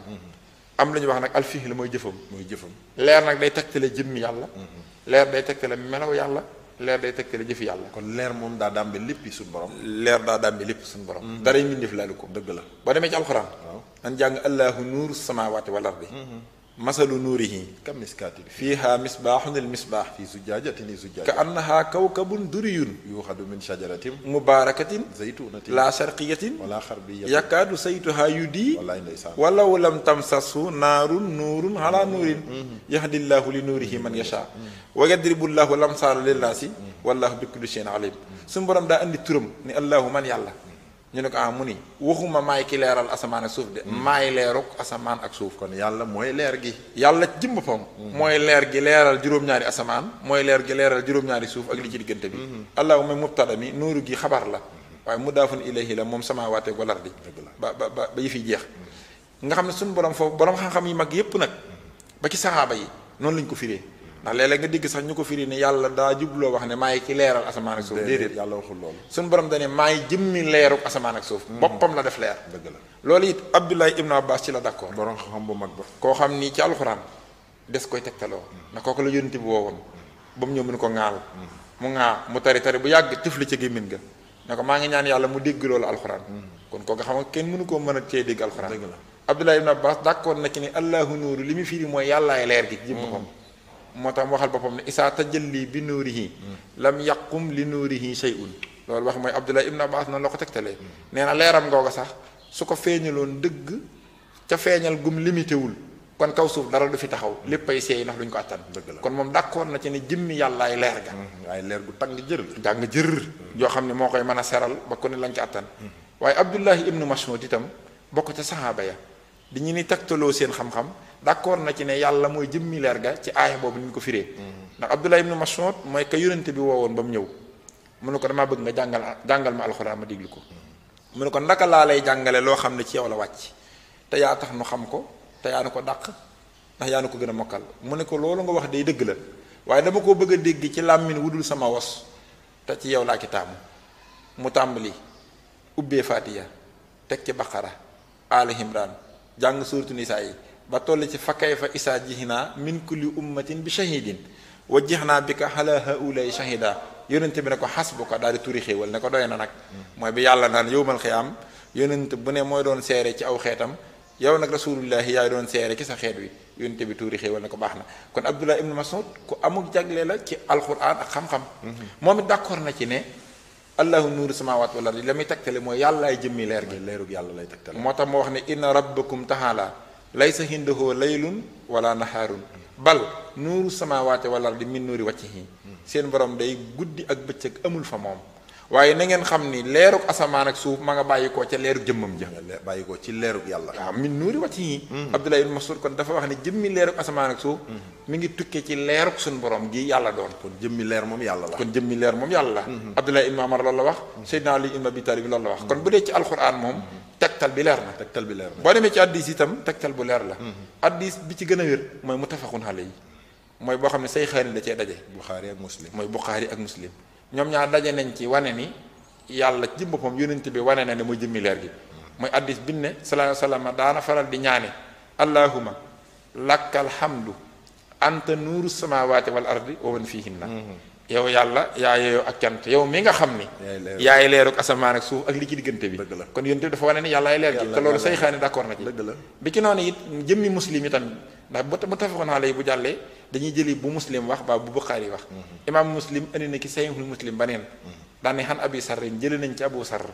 am lu ñuy wax nag alfihl mooy jëfam. leer nag day tegtale jëmmi yàlla. leer day tegtale melow yàlla. leer day tegtale jëfi yàlla. kon leer moom daa dàmbe lépp suñu borom. leer daa dàmbe lépp suñu borom. dara ñu def laalu ko. dëgg la boo demee ci alxuraan. waaw nan jàng allahu nuuru samaawaati wal ardi. masalu nuurihi kamiskaatin fiihaa misbaahun al-misbaah fii zujaajatin ka annahaa kawkabun duriyun yuuxadu min shajaratin mubaarakatin zaytuunatin laa sharqiyatin wala xarbiyatin yakaadu saytuhaa yudii wallaay ndeysaan walaw lam tamsashu naarun nuurun alaa nuurin yahdillaahu li nuurihi man yashaa wa yadribullaahu l-amsaala linnaasi wallaahu bi kulli shay'in aliim suñu borom daa andi turam ni allahu man yàlla ñu ne ko mu ni waxuma maay ki leeral asamaan ak suuf de maay leeruk asamaan ak suuf. kon yàlla mooy leer gi. yàlla ci jëm boppam. mooy leer gi leeral juróom-ñaari asamaan. mooy leer gi leeral juróom-ñaari suuf ak li ci diggante bi. allahu mooy mubtada mi nuuru gi xabar la. waaye mudaafun ilayhi la moom samaawaati wal ardi. ba yi fi jeex. nga xam ne suñu borom foofu borom xam-xam yi mag yépp nag ba ci saxaaba yi noonu lañ ko firee. ndax léeg-léeg nga dégg sax ñu ko firi ne yàlla daa jubloo wax ne maay ki leeral asamaan ak suuf. déedéet yàlla waxul loolu. suñu borom dañu maay jëmmi leeruk asamaan ak suuf. boppam la def leer. dëgg la loolu it Abdoulaye Ibn Abbas ci la d'accord. borom xam bu mag ba. koo xam ni ci alxuraan des koy tegtaloo. ndax kooku la yónent bi woowoon ba mu ñëw mu ne ko ŋaal. mu ŋaa mu tari bu yàgg tëfli ca gémmiñ ga ne ko maa ngi ñaan yàlla mu dégg loolu alxuraan kon kooku xam nga kenn mënu koo mën a cee dégg alxuraan dëgg la Abdullah ibn Abbas d'accord na ci ne allahu nuuru li mu firi mooy yàllaay leer gi jëm boppam moo tax mu waxal boppam ne isaa tajalli bi nuurihi lam yaqum li nuurihi shay'un loolu wax mooy Abdullah ibn Abbas noonu la ko tegtalee nee na leeram googa sax su ko feeñaloon dëgg ca feeñal gum limité wul kon kaw suuf dara du fi taxaw léppay seey ndax duñ ko attan dëgg la kon moom d'accord na ci ne jëmmi yàllaay leer ga waaye leer gu tàng jër jàng jër yoo xam ne moo koy mën a seral ba ku ne lañ ci attan waaye Abdullahi ibnu Mas'ud itam bokk ca saxaaba ya di ñu ni tegtaloo seen xam-xam d'accord na ci ne yàlla mooy jëmmi leer ga ci aaya boobu ni ñu ko firee ndax Abdullahi ibnu Mas'ud mooy ka yonente bi woowoon ba mu ñëw mu ne ko damaa bëgg nga jàngal ma alxuraan ma déglu ko mu ne ko ndaka laa lay jàngale loo xam ne ci yow la wàcc te yaa tax nu xam ko te yaa nu ko dàq ndax yaa nu ko gën a mokkal mu ne ko loolu nga wax day dëgg la waaye dama koo bëgg a dégg ci làmmiñ wudul sama wos te ci yow laa ki taamu mu tàmbali ubbee Fatiha teg ci Baqara Ali Imran jàng suuratu Nisaa yi ba toll ci fa kayfa isaa jihnaa min kulli ummatin bi shahidin wa jihnaa bika ala haulay shahida yonente bi ne ko xasbuka daal di turi xéewal ne ko doy na nag mooy bi yàlla naan yowmal xiyaam yonente bu ne mooy doon seere ci aw xeetam yow nag rasulullahi yaay doon seere ci sa xeet wi yonente bi tuuri xéewal ne ko baax na kon Abdullah ibnu Mas'ud ku amuk jagle la ci alquran ak xam-xam moom it d'accord na ci ne allahu nuuru samaawaati wal ardi la muy tegtale mooy yàllaay jëmmi leer gi leerug yàlla lay tegtale moo tax moo wax ne inna rabbakum taala laysa hindahu laylun wala nahaarun bal nuuru samaawaati wal ardi min nuuri wajhihi seen borom day guddi ak bëccëg amul fa moom waaye na ngeen xam ni leerug asamaan ak suuf ma nga bàyyi koo ca leerug jëmmam ja bàyyi ko ci leerug yàlla waaw min nuuri wajhihi Abdullah ibn Mas'ud kon dafa wax ne jëmmi leerug asamaan ak suuf mi ngi tukkee ci leerug suñu borom gi yàlla doon kon jëmmi leer moom yàlla la kon jëmmi leer moom yàlla la Abdullah ibn Umar loolu la wax Seydina Ali ibn Abi Talib loolu la wax kon bu dee ci alquran moom tegtal bi leer na tegtal bi leer na boo demee ci addis itam tegtal bu leer la addis bi ci gën a wér mooy muttafaqun alayhi mooy boo xam ne say xaari da cee daje Buxaari ak Muslim mooy Buxaari ak Muslim ñoom ñaar daje nañ ci wane ni yàlla ci boppam yonent bi wane na ne mooy jëmmi leer gi mooy addis bi ne sallallahu alayhi wa sallam daana faral di ñaane allahuma lakkal hamdu anta nuuru samawati wal ardi wa man fihinna yow yàlla yaa yeyoo ak cant yow mi nga xam ni yaay leeruk asamaan ak suuf ak li ci diggante bi kon yonent bi dafa wane ni yàllaay leer gi te loolu say xaani d'accord na ci bi ci noonu it jëmmi muslim itam ndax bu tafaxoon alayhi bu jàllee dañuy jëli bu muslim wax ba bu Buxaari wax imaam muslim indi na ki sahihul muslim baneen daane xan abi sarrin jëli nañ ci abu sarr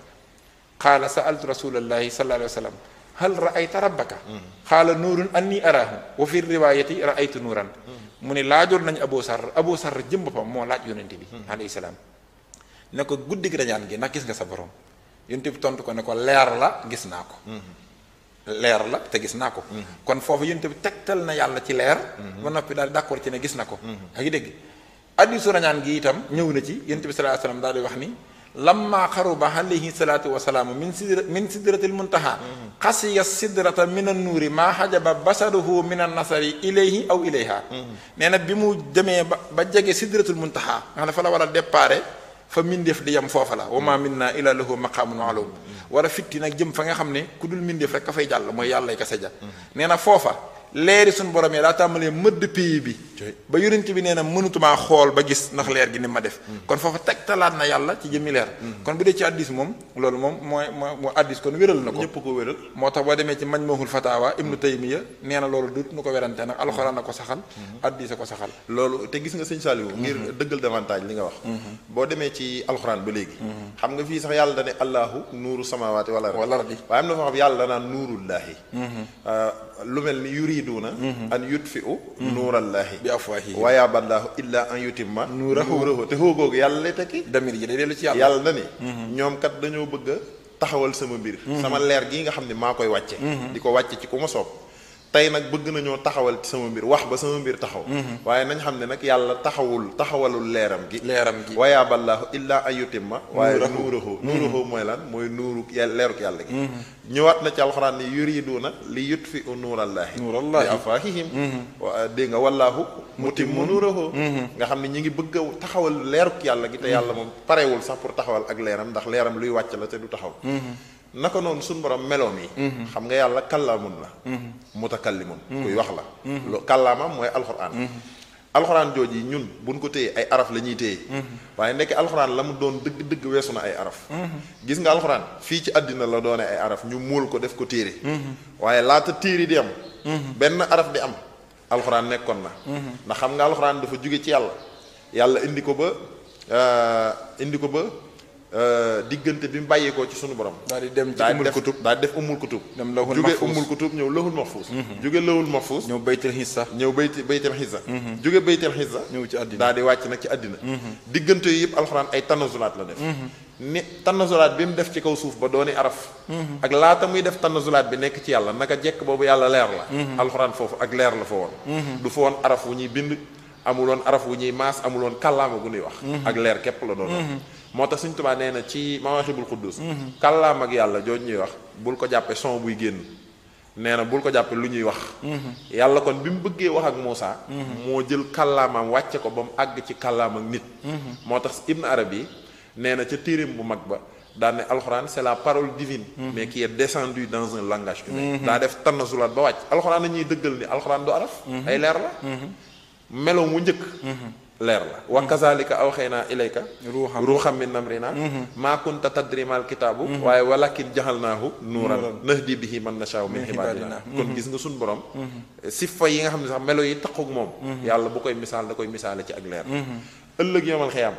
qaala sa'altu rasulallahi sallallahu alayhi wa sallam hal ra'ayta rabbaka qaala nuurun anni araahu wa fi riwaayati ra'aytu nuuran mu ne laajoon nañ abu sarr jëm boppam moo laaj yonente bi alayhi salaam ne ko guddi gi rañaan gi ndax gis nga sa borom yonente bi tontu ko ne ko leer la gis naa ko leer la te gis naa ko kon foofu yonente bi tegtal na yàlla ci leer ba noppi daal d'accord ci ne gis na ko yaa ngi dégg hadiisu rañaan gi itam ñëw na ci yonent bi sallallahu alayhi wasallam daal di wax ni lamma xaruba alayhi salaatu wasalaamu min sidratil muntaha xasiya sidrata min an nuuri maa xajaba basaruhu min an nasari ilayhi aw ilayha nee na bi mu demee ba jege sidratul muntaha nga xam ne fa la war a déparé fa mindeef di yam foofa la wa ma minna illa lahu maqaamun ma'luum war a fitti nag jëm fa nga xam ne ku dul mindeef rek ka fay jàll mooy yàlla ka seja nee na foofa leeri suñu borom yi daa tàmbalee mëdd pays bi ba yonent bi nee na mënutumaa xool ba gis ndax leer gi ni ma def kon foofa tegtalaat na yàlla ci jëmmi leer kon bu dee ci addis moom loolu moom moo addis kon wéral na ko ñëpp ko wéral moo tax boo demee ci Majmuhul Fatawa Ibnu Taymiya nee na loolu du nu ko werante nag alxuraan na ko saxal addis a ko saxal loolu te gis nga sëñ Saliou ngir dëggal davantage li nga wax boo demee ci alxuraan ba léegi xam nga fii sax yàlla dane allahu nuuru samawaati wal ardi waaye am na foo xam yàlla danaan nuurullaahi lu mel ni yuriduuna an yutfi'u nuurallaahi bi afwaahi wa yaaballaahu illa an yutimma nuurahu te xoogoogu yàlla lay tekki damir ji day dellu ci yàlla na ni ñoom kat dañoo bëgg a taxawal sama mbir sama leer gii nga xam ne maa koy wàcce di ko wàcce ci ku ma soob tey nag bëgg nañoo taxawal ci sama mbir wax ba sama mbir taxaw waaye nañ xam ne nag yàlla taxawalul leeram gi wayaa ballaahu illaa an yutimma waaye nuuruhu mooy lan mooy nuuru leeruk yàlla gi ñëwaat na ci alxuraan ni yuriduuna li yutfi'u nuurallaahi bi afwaahihim dégg nga wallaahu mutimmu nuuruhu nga xam ne ñi ngi bëgg a taxawal leeruk yàlla gi te yàlla moom parewul sax pour taxawal ak leeram ndax leeram luy wàcc la te du taxaw naka noonu suñu borom meloom yi xam nga yàlla kallaamun la mutakallimun kuy wax la kàllaamam mooy alxuraan alxuraan jooji ñun buñ ko téye ay araf la ñuy téye waaye nekk alxuraan la mu doon dëgg-dëgg weesu na ay araf gis nga alxuraan fii ci àddina la doone ay araf ñu muul ko def ko téere waaye laata téere di am benn araf di am alxuraan nekkoon na ndax xam nga alxuraan dafa jóge ci yàlla indi ko ba diggante bi mu bàyyeekoo ci sunu borom daal di dem ci umul kutub daal di def umul kutub dem lawhul jóge mahfuz umul kutub ñëw lawhul mahfuz jóge lawhul mahfuz ñëw baytul xissa ñëw baytul xissa jóge baytul xissa ñëw ci àddina daal di wàcc nag ci àddina diggante yi yëpp alxuraan ay tanazulaat la def ni tanazulaat bi mu def ci kaw suuf ba dooni araf ak laata muy def tanazulaat bi nekk ci yàlla naka jekk boobu yàlla leer la alxuraan foofu ak leer la fa woon du fa woon araf wu ñuy bind amuloon araf wu ñuy maas amuloon kàllaama gu ñuy wax ak leer képp la doon moo tax Sëñ Tuubaa nee na ci Mawaahibul Quddus kàllaam ak yàlla jooju ñuy wax bul ko jàppe son buy génn nee na bul ko jàppe lu ñuy wax yàlla kon bi mu bëggee wax ak Muusaa moo jël kàllaamaam wàcce ko ba mu àgg ci kàllaam ak nit moo tax Ibn Arabi nee na ca téereem bu mag ba daan ne alxuraan c'est la parole divine mais qui est descendue dans un langage humain daa def tanazulaat ba wàcc alxuraan nañuy dëggal ni alxuraan du araf ay leer la melo mu njëkk leer la wa kazalika awxaynaa ilayka ruuxam min amrina maa kunta tadri mal kitaabu waaye walakin jaxalnaahu nuuran nahdi bihi man nashaa'u min ibaadina kon gis nga suñ borom sifa yi nga xam ne sax melo yi taquk moom yàlla bu koy misaal da koy misaale ci ak leer ëllëg yawmal xiyaam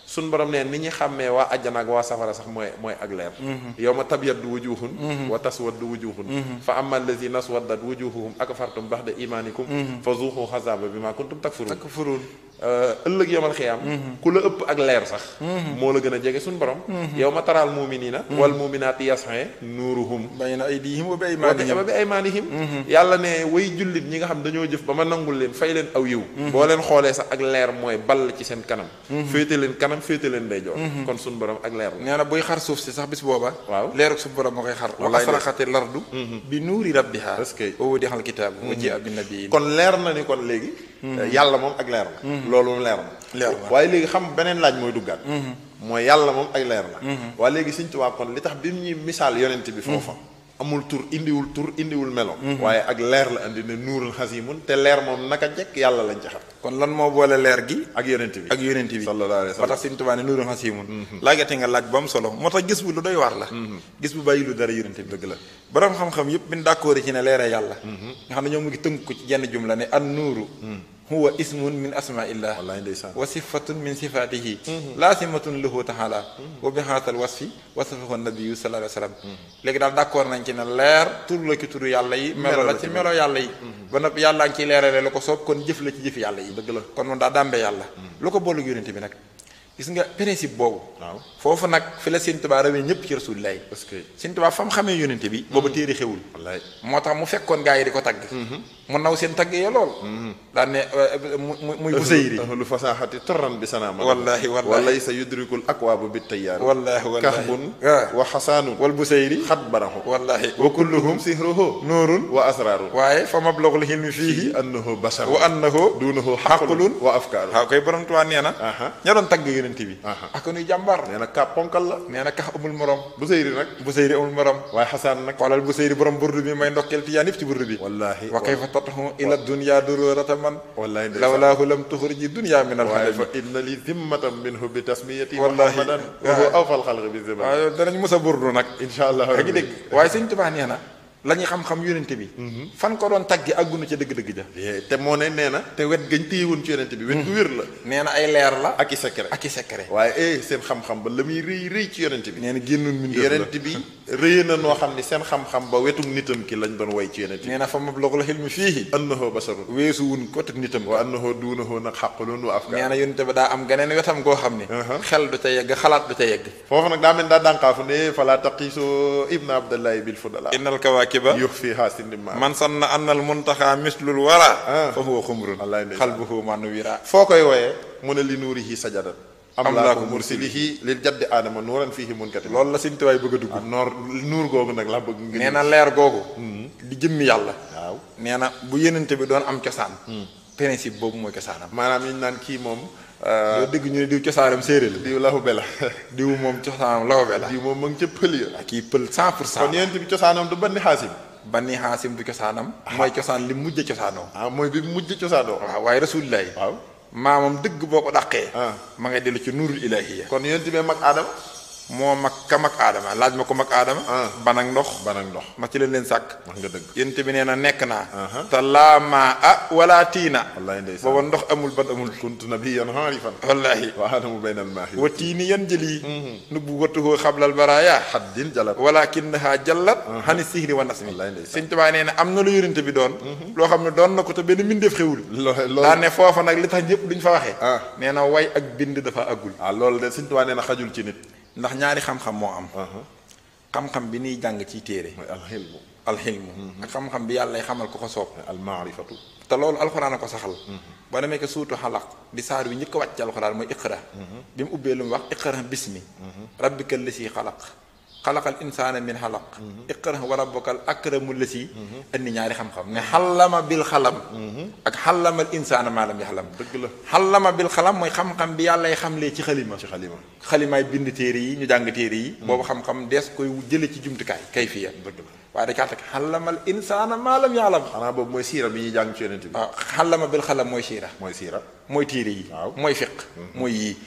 suñ borom ne ni ñuy xàmmee waa àjjana ak waa safara sax mooy ak leer yawma tabyaddu wujuhun wa taswaddu wujuhun fa amma allazina aswaddat wujuhuhum akfartum ba'da imanikum fa zuuqu xazaaba bima kuntum takfurun ëllëg yawmal xiyaam ku la ëpp ak leer sax moo la gën a jege suñ borom yawma taral muminina wal muminaati yas'a nuuruhum bayna aydihim wa bi aymanihim yàlla ne way jullit ñi nga xam dañoo jëf ba ma nangul leen fay leen aw yiw boo leen xoolee sax ak leer mooy ball ci seen kanam féete leen kanam féete leen ndeyjoor kon suñ borom ak leer la nee na buy xar suuf si sax bis booba waaw leeruk suñ borom moo koy xar wa asraxati lardu bi nuuri rabbiha wa wudixal kitaabu wa ji'a bin nabiyyin kon leer na ni kon léegi yàlla moom ak leer la loolu moom leer na waaye léegi xam beneen laaj mooy duggaat mooy yàlla moom ak leer la waaye léegi Sëñ Tuubaa kon li tax bi mu ñuy misaal yonent bi foofa amul tur indiwul melo waaye ak leer la andi ne nuurul xasimun te leer moom naka jekk yàlla lañ ci xam kon lan moo boole leer gi ak yonent bi sallallahu alayhi wa sallam ba tax Sëñ Tuubaa ne nuurul xasimun laajate nga laaj ba am solo moo tax gis bu lu doy waar la gis bu bàyyi lu dara yonent bi dëgg la borom xam-xam yëpp bin d'accord ci ne leere yàlla nga xam ne ñoom mu ngi tënk ko ci jenn jumla ne an nuuru huwa ismun min asmaillah wa sifatun min sifatihi laasimatun lahu taala wa bi haatal wasfi wasafahu nabiyu sallallahu alayhi wa sallam léegi daal d'accord nañ ci ne leer tur la ci turu yàlla yi melo la ci melo yàlla yi ba noppi yàlla ngi ciy leerale la ko soob kon jëf la ci jëf yàlla yi dëgg la kon moom daa dàmbee yàlla lu ko boolu yonent bi nag gis nga principe boobu waaw foofu nag fi la Sëñ Tuubaa rawee ñëpp ci Rasuulullaah parce que Sëñ Tuubaa fa mu xamee yonent bi booba téere xewul wallaay moo tax mu fekkoon gaa yi di ko tagg mu naw seen tagg ya lool daan ne muy Busayri lu fasaaxati torran bi sanama wallaahi walay sa yudrikul akwaaba bi tayyaar wallaahi kahbun wa xasaanun wal Busayri xat baraxu wallaahi wa kulluhum sihruhu nuurun wa asraarun waaye fa mablagul hilmi fiihi annahu basar wa annahu duunahu xaqlun wa afkaaru waaw koy borom Tuubaa nee na ña doon tagg yonent bi ak nuy jàmbaar nee na ka ponkal la nee na kax amul morom Busayri nag Busayri amul morom waaye xasaan nag xoolal Busayri borom burdu bi may ndokkeel tiyaan yëpp ci burdu bi wallaahi wa kayfa tatahu ila dunya dururata man wallaahi lawlaahu lam tuxriji dunya min al waaye fa inna li zimmatan minhu bi tasmiyati wallaahi muhammadan wa huwa awfal xalqi bi zaman waaw danañ mos a burdu nag insha allah yaa ngi dégg waaye Sëñ Tuubaa nee na la ñuy xam-xam yonente bi fan ko doon taggi àggunu ca dëgg-dëgg ja te moo ne nee na te wet gañ téyewoon ci yonente bi wet gu wér la nee na ay leer la ak i secret waaye seen xam-xam ba la muy rëy ci yonente bi nee na génnun min yonente bi rëy na noo xam ni seen xam-xam ba wetum nitam ki lañ doon way ci yonente bi nee na fa mablagul hilmi fiihi annahu basarun weesu wun ko teg nitam wa annahu duunahu nag xaqulun wa afkaar nee na yonente ba daa am geneen wetam goo xam ne xel du ca yegg xalaat du ca yegg foofu nag daa mel daa dànqaafu ne fala taqiisu ibna abdallahi bil fudala innal kawaakiba yux fiha man sanna annal muntaxa mislul wara fa huwa xumrun xalbuhu man wira foo koy wooyee mu ne li nuurihi sajadat amlaaku mursilihi lil jaddi aadama nuuran fiihi munkati loolu la Sëñ Tuubaa bëgg a dugg nuur googu nag laa bëgg nga nee na leer googu di jëmmi yàlla waaw nee na bu yenente bi doon am cosaan principe boobu mooy cosaanam maanaam ñu naan kii moom doo dégg ñu ne diw cosaanam séeréer la diw lawbe la diw moom cosaanam lawbe la diw moom ma ngi ca pël ya kii pël 100% kon yenente bi cosaanam du Bani Haasim Bani Haasim du cosaanam mooy cosaan li mujj cosaanoo mooy bi mujj cosaanoo waaw waaye Rasuulullaahi waaw maamam dëgg boo ko dàqee ma ngay dellu ci nuurul ilaahiya kon yonent bi mag aadama moo mag ka mag aadama laaj ma ko mag aadama ban ak ndox ma ci leen sàkk wax nga dëgg yonent bi nee na nekk naa te laa maa wala tiina wallahi ndeysaan booba ndox amul ban amul kuntu nabiyyan harifan wallahi wa aadamu baynal maahi wa tiini yan jëli nubuwwatuhu xablal baraaya haddin jalat walakinaha jallat xani sihri wa nasmi Sëñ Tuubaa nee na am na lu yonent bi doon loo xam ne doon na ko te benn mbindeef xewul daa ne foofa nag li tax ñëpp duñ fa waxee nee na way ak bind dafa àggul loolu de Sëñ Tuubaa nee na xajul ci nit ndax ñaari xam-xam moo am xam-xam bi niy jàng ciy téere mooy alxilmu ak xam-xam bi yàlla xamal ko ko soob almaarifatu te loolu alxuraan a ko saxal boo demee ko suutu xalaq di saar wi njëkk a wàcc ci alxuraan mooy iqra bi mu ubbee lu mu wax iqra bismi rabbika lasi xalaq xalaqal insaana min xalaq iqra wa rabbukal akramu lasi indi ñaari xam-xam ne xallama bil xalam ak xallamal insaana maa lam yaxlam dëgg la xallama bil xalam mooy xam-xam bi yàllay xamlee ci xalima xalimaay bind téere yi ñu jàng téere yi boobu xam-xam dees koy jële ci jumtukaay kayfiya dëgg la waaye da caa teg xallamal insaana maa lam yaxlam xanaa boobu mooy siira bi ñuy jàng ci yonent bi xallama bil xalam mooy siira mooy téere yi mooy fiq mooy yii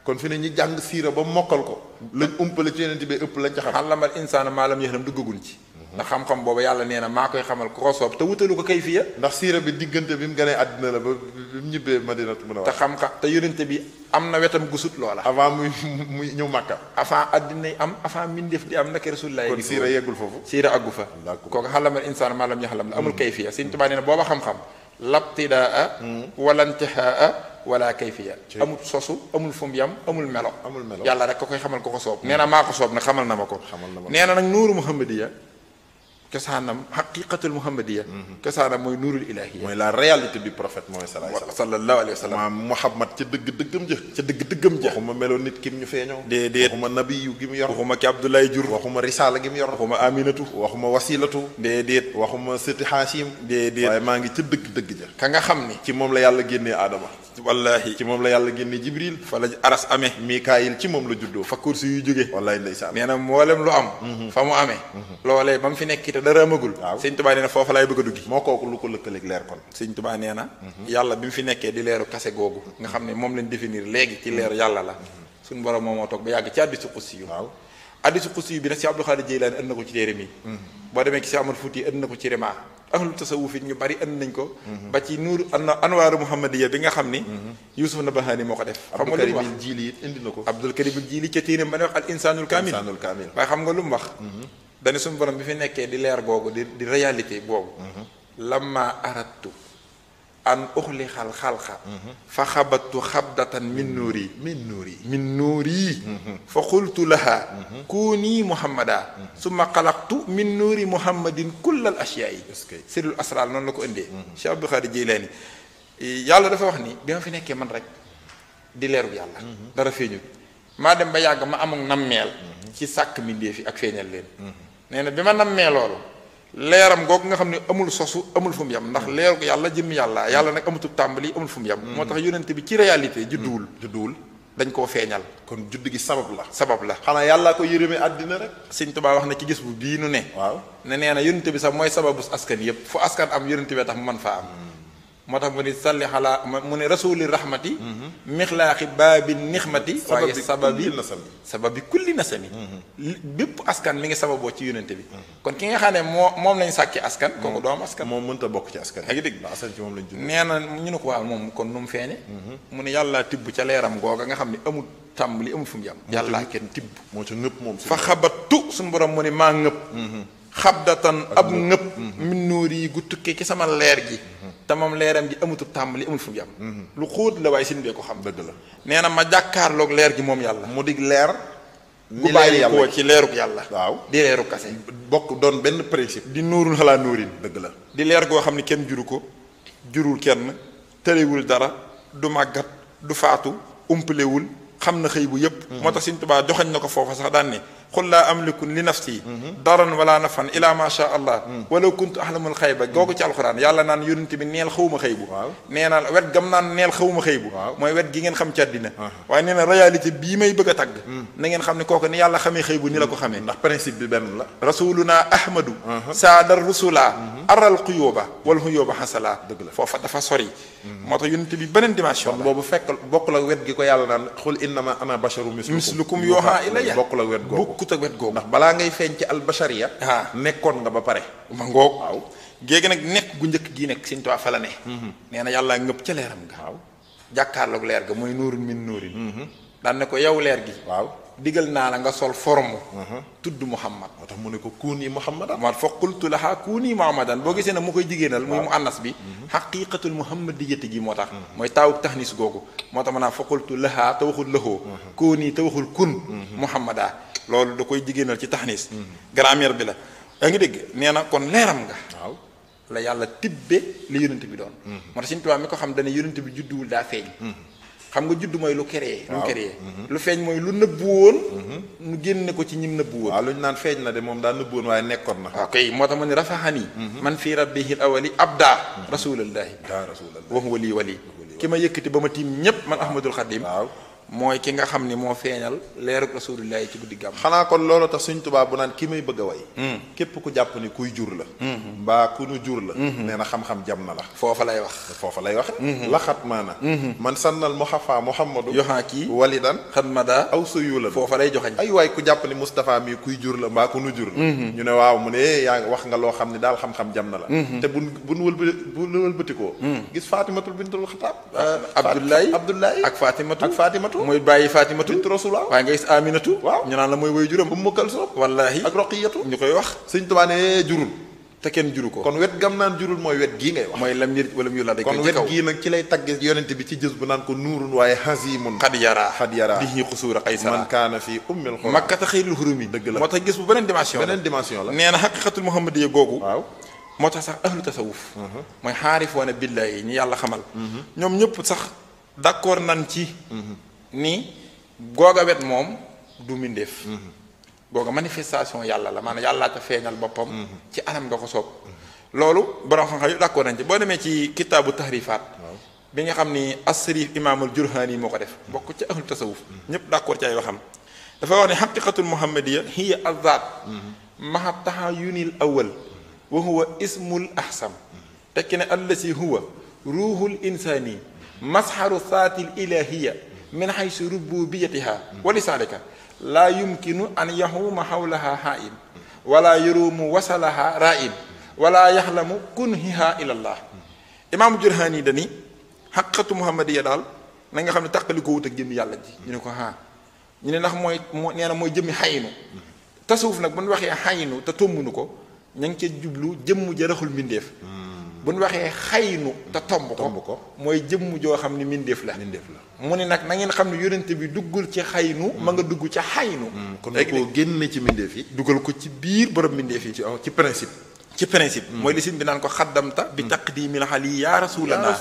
kon fi ne ñi jàng siira ba mokkal ko lañ umpale ci yonent bi ëpp lañ ca xam xallamal insaana maa lam yaxlam duggaguñ ci ndax xam-xam boobu yàlla nee na maa koy xamal ku ko soob te wutalu ko kayfiya ndax siira bi diggante bi mu gënee àddina la ba bi mu ñibbee Madinatu Munawwara te xam-xam te yonent bi am na wetam gu sut loola avant muy ñëw Makka avant àddina yi am avant mbindeef di am naka Rasulullah kon siira yeggul foofu siira aggu fa kooku xallamal insaana maa lam yaxlam la amul kayfiya Sëñ Tuubaa nee na booba xam-xam labtidaa wala intihaa wala kayfiya amul sosu amul fu mu yam amul melo yàlla rek ko koy xamal ko ko soob nee na maa ko soob nag xamal na ma ko nee na nag nuuru muhammadiya cosaanam xaqiqatul muhammadiya cosaanam mooy nuurul ilaahiya mooy la réalité du prophète mooy sallallahu alayhi wa sallam maam Muhammad ca dëggam ja waxuma meloo nit ki mu ñu feeñoo déedéet waxuma nabiyu gi mu yor waxuma ki Abdoulaye jur waxuma risaala gi mu yor waxuma aminatu waxuma wasilatu déedéet waxuma sëti Haasim déedéet waaye maa ngi ca dëgg ja ka nga xam ni ci moom la yàlla génnee Aadama wallahi ci moom la yàlla génnee Jibril fa la aras amee Mikaayil ci moom la juddoo fa kursi yu jóge wallahi ndeysaan nee na mboolem lu am fa mu amee loolee ba mu fi nekk te dara amagul Sëñ Tuubaa nee na foofa laay bëgg a duggi moo kooku lu ko lëkkaleeg leer kon Sëñ Tuubaa nee na yàlla bi mu fi nekkee di leeru kase googu nga xam ne moom lañ définir léegi ci leeru yàlla la suñu borom moom moo toog ba yàgg ci hadiisu qudsi yu hadiisu qudsi yu bi nag si Abdul Xaadir Jilaani indi na ko ci téere mi boo demee ci si Amar Fuuti indi na ko ci Rimaa ahlu tasawuf it ñu bari indi nañ ko ba ci nuuru anwaaru muhammadiya bi nga xam ni Yuusuf Nabahaani moo ko def xam nga lu mu wax Jiili it indi na ko Abdul Karim Jiili ca téeréem ba ne wax al insaanul kaamil waaye xam nga lu mu wax dani suñu borom bi fi nekkee di leer googu di réalité boobu lamma aradtu an uxlixal xalqa fa xabattu xabdatan min nuuri fa xultu laha kuuni muhammada summa xalaqtu min nuuri muhammadin kullal ashyaa'i sirul asraar noonu la ko indee Cheikh Abdul Xaadir Jilaani yàlla dafa wax ni bi ma fi nekkee man rek di leeru yàlla dara feeñul maa dem ba yàgg ma amul nammeel ci sàkk mbindéef yi ak feeñal leen nee na bi ma nammee loolu leeram googu nga xam ne amul sosu amul fu mu yem ndax leeru yàlla jëmmi yàlla nag amatul tàmbali amul fu mu yem moo tax yonent bi ci réalité judduwul dañ koo feeñal kon judd gi sabab la xanaa yàllaa ko yërëmee àddina rek Sëñ Tuubaa wax na ci gis bu bii nu ne waaw ne nee na yonent bi sax mooy sababu askan yëpp fu askan am yonent bi tax mu mën faa am moo tax mu ni salli xalaa mu ne rasuli rahmati mixlaaxi baabi nixmati waaye sababi kulli nasami bépp askan mi ngi sababoo ci yonente bi kon ki nga xam ne moom lañ sàkki askan kooku doo am askan moom mënta bokk ci askan yaa ngi dégg askan ci moom lañ judd nee na ñu ne ko waaw moom kon nu mu feeñe mu ne yàlla tibb ca leeram googa nga xam ne amul tàmbali amul fu mu yam yàllaa kenn tibb moo ca ngëpp moom fa xabattu suñu borom mu ne maa ngëpp xabdatan ab ngëpp min nuur yi gu tukkee ci sama leer gi te moom leeram gi amutul tàmbali amul fu mu yam lu xóot la waaye sin bee ko xam dëgg la nee na ma jàkkaarloog leer gi moom yàlla mu dig leer bu bàyyi koo ci leerug yàlla waaw di leerug kase bokk doon benn principe di nuurul xalaa nuurin dëgg la di leer goo xam ne kenn juru ko jurul kenn tëlewul dara du màggat du faatu umpalewul xam na xëy bu yëpp moo tax Sëñ Tuubaa joxañ na ko foofa sax daan ne qul laa amliku li nafsi daran wala nafan ila ma sha allah walaw kuntu ahlamul xayba googu ci alxuraan yàlla naan yonent bi neel xawma xëybu nee na wet gam naan neel xawma xëybu mooy wet gi ngeen xam ci àddina waaye nee na réalité bii may bëgg a tagg na ngeen xam ne kooku ni yàlla xamee xëybu ni la ko xamee ndax principe bi benn la rasuluna ahmadu saadar rusula aral xuyóoba wal xuyóoba xasala dëgg la foofa dafa sori moo tax yonent bi beneen dimension la boobu fekk bokkul ak wet gi ko yàlla naan xul innama ana basharu mislukum yooxa ilayya bokkul ak wet googu bokkut ak wet googu ndax balaa ngay feeñ ci albashariya nekkoon nga ba pare ma ngoog waaw géegi nag nekk gu njëkk gii nekk Sëñ Tuubaa fa la ne nee na yàlla ngëpp ca leeram nga waaw jàkkaarloog leer ga mooy nuurun min nuurin daan ne ko yow leer gi waaw digal naa la nga sol forme tudd Muhammad moo tax mu ne ko kuuni Muhammadan moo fa qultu laha kuuni Muhammadan boo gisee ne mu koy jigéenal muy mu annas bi xaqiqatul muhammadiyati gi moo tax mooy taawub taxnis googu moo tax ma naa fa qultu laha te waxul lahoo kuuni te waxul kun Muhammada loolu da koy jigéenal ci taxnis grammaire bi la yaa ngi dégg nee na kon leeram nga waaw la yàlla tibbe li yonent bi doon moo tax Sëñ Tuubaa mi ko xam dana yonent bi judduwul daa feeñ xam nga judd mooy lu créé lu créé lu feeñ mooy lu nëbbu woon nu génne ko ci ñim nëbbu woon waaw lu ñu naan feeñ na de moom daa nëbbu woon waaye nekkoon na waaw kay moo tax ma ne rafaxani man fii rabbihil awali abda rasulallahi wa huwa lii wali ki ma yëkkati ba ma tiim ñépp man ahmadul xadim waaw mooy ki nga xam ni moo feeñal leerug rasulullahi ci guddi gàmm xanaa kon loolu tax Sëñ Tuubaa bu naan ki may bëgg a way képp ku jàpp ni kuy jur la mbaa ku nu jur la nee na xam-xam jam na la foofa lay wax foofa lay waxe laxat maana man sannal muxafa muhammadu yoxaa kii walidan xadmada aw suyulan foofa lay joxañ ay waay ku jàpp ni Moustapha mii kuy jur la mbaa ku nu jur la ñu ne waaw mu ne yaa ngi wax nga loo xam ne daal xam-xam jam na la te buñ wëlbatikoo gis Fatimatul bintul Xataab Abdullahi ak Fatimatu mooy bàyyi Fatimatu bintu Rasulullah waaye nga gis Aminatu waaw ñu naan la mooy woy juram Ummu Kalsum wallahi ak Roqiyatu ñu koy wax Sëñ Tuubaa ne jurul te kenn juru ko kon wet gam naan jurul mooy wet gii ngay wax mooy lam nit wala mu la kon wet gii nag ci lay tagge yonent bi ci jës bu naan ko nuurun waaye hasimun xad yara bihi xusuura qaysara man kaana fii ummil xura makkata xayril hurumi dëgg la moo tax gis bu beneen dimension la nee na xaqiqatul muhammadiyya googu waaw moo tax sax ahlu tasawuf mooy xaarifoona billahi ñi yàlla xamal ñoom ñëpp sax d'accord nan ci ni googa wet moom du mbindeef googa manifestation yàlla la maanaam yàllaa ca feeñal boppam ci anam nga ko soob loolu borom xam-xam yu d'accord nañ ci boo demee ci kitaabu tahrifaat bi nga xam ni as-Sarif imaamul Jurhaani moo ko def bokk ci ahlu tasawuf ñëpp d'accord ci ay waxam dafa wax ne xaqiqatul muhammadiyya hiya azat maha tahayunil awal wa huwa ismul ahsam tekki ne allasi huwa ruuhul insani masharu saatil ilahiyya min haysu rububiyatiha wa lisaalika laa yumkinu an yaxuuma xawlaha haa'im wala yaruumu wasalaha raa'im wala yaxlamu kunhiha ilallah imaamu Jurhaani dani xaqiqatu muhammadiya daal na nga xam ne tàqali ko wut ak jëmmi yàlla ji ñu ne ko ñu ne ndax nee na mooy jëmmi xaynu tasawuf nag bu ñu waxee xaynu te tombunu ko ña ngi ca jublu jëmm ja raxul mbindeef bu ñu waxee xaynu te tomb ko mooy jëmm joo xam ne mbindeef la mu ne nag na ngeen xam ne yonente bi duggul ci xaynu ma nga dugg ca xaynu kon da koo génne ci mbindeef yi dugal ko ci biir borom mbindeef yi ci principe mooy li sin bi naan ko xaddamta bi taqdimil xali yaa rasulana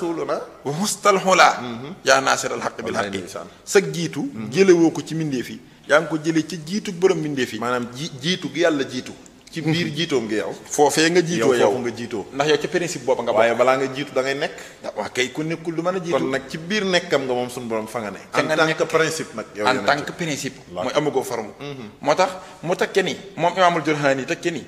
wa mustal xulaa yaa naasiral xaq bil xaqi sag jiitu jëlewoo ko ci mbindeef yi yaa ngi ko jëlee ci jiitu borom mbindeef yi maanaam jiitu gi yàlla jiitu ci biir jiitoom gi yow foofee nga jiitoo yow foofu nga jiitoo ndax yow ci principe boobu nga bokk waaye balaa nga jiitu da ngay nekk waaw kay ku nekkul du mën a jiitu kon nag ci biir nekkam nga moom suñu borom fa nga ne en tant que principe nag yow en tant que principe mooy amagoo forme moo tax mu tekke ni moom imaamul Jurhaani tekke ni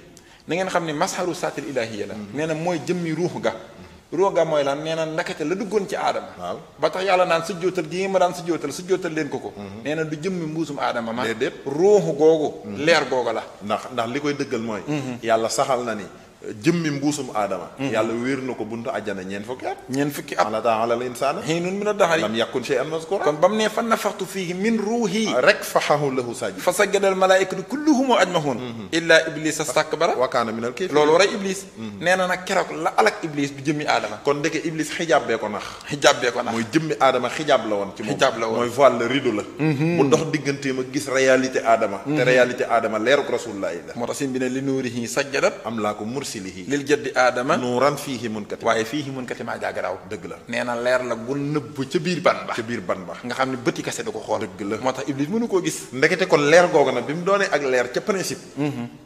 na ngeen xam ne masharu saatil ilahiyya la nee na mooy jëmmi ruux ga mooy lan nee na ndakate la duggoon ci aadama waaw ba tax yàlla naan sujjootal gi nga ma daan sujjootal leen ko nee na du jëmmi mbuusum aadama ma déedéet ruuxu googu leer googu la ndax li koy dëggal mooy yàlla saxal na ni jëmmi mbuusum aadama yàlla wéer na ko buntu àjjana ñeent fukki at ala taala al insaana hiinun min ad-dahri lam yakun shay'an mazkura kon ba mu ne fa nafaxtu fiihi min ruuhi rek faxahu lahu sajid fa sajjada al malaa'ikatu kulluhum ajmahun illa iblis astakbara wa kaana min al kaafiriin loolu waray iblis nee na nag keroog la alak iblis du jëmmi aadama kon ndeke iblis xijaab bee ko nax mooy jëmmi aadama xijaab la woon ci moom xijaab la woon mooy voile la rideau la bu dox digganteem ak gis réalité aadama te réalité aadama leeruk rasulullah la moo tax sin bi ne li nuurihi sajjadat am laa ko mursilihi lil jaddi aadama nuuran fiihi munkati waaye fiihi munkati maa jaagaraaw dëgg la nee na leer la gu nëbb ca biir ban ba ca biir ban ba nga xam ne bëti kase du ko xool dëgg la moo tax iblis mënu koo gis ndekete kon leer googu nag bi mu doonee ak leer ca principe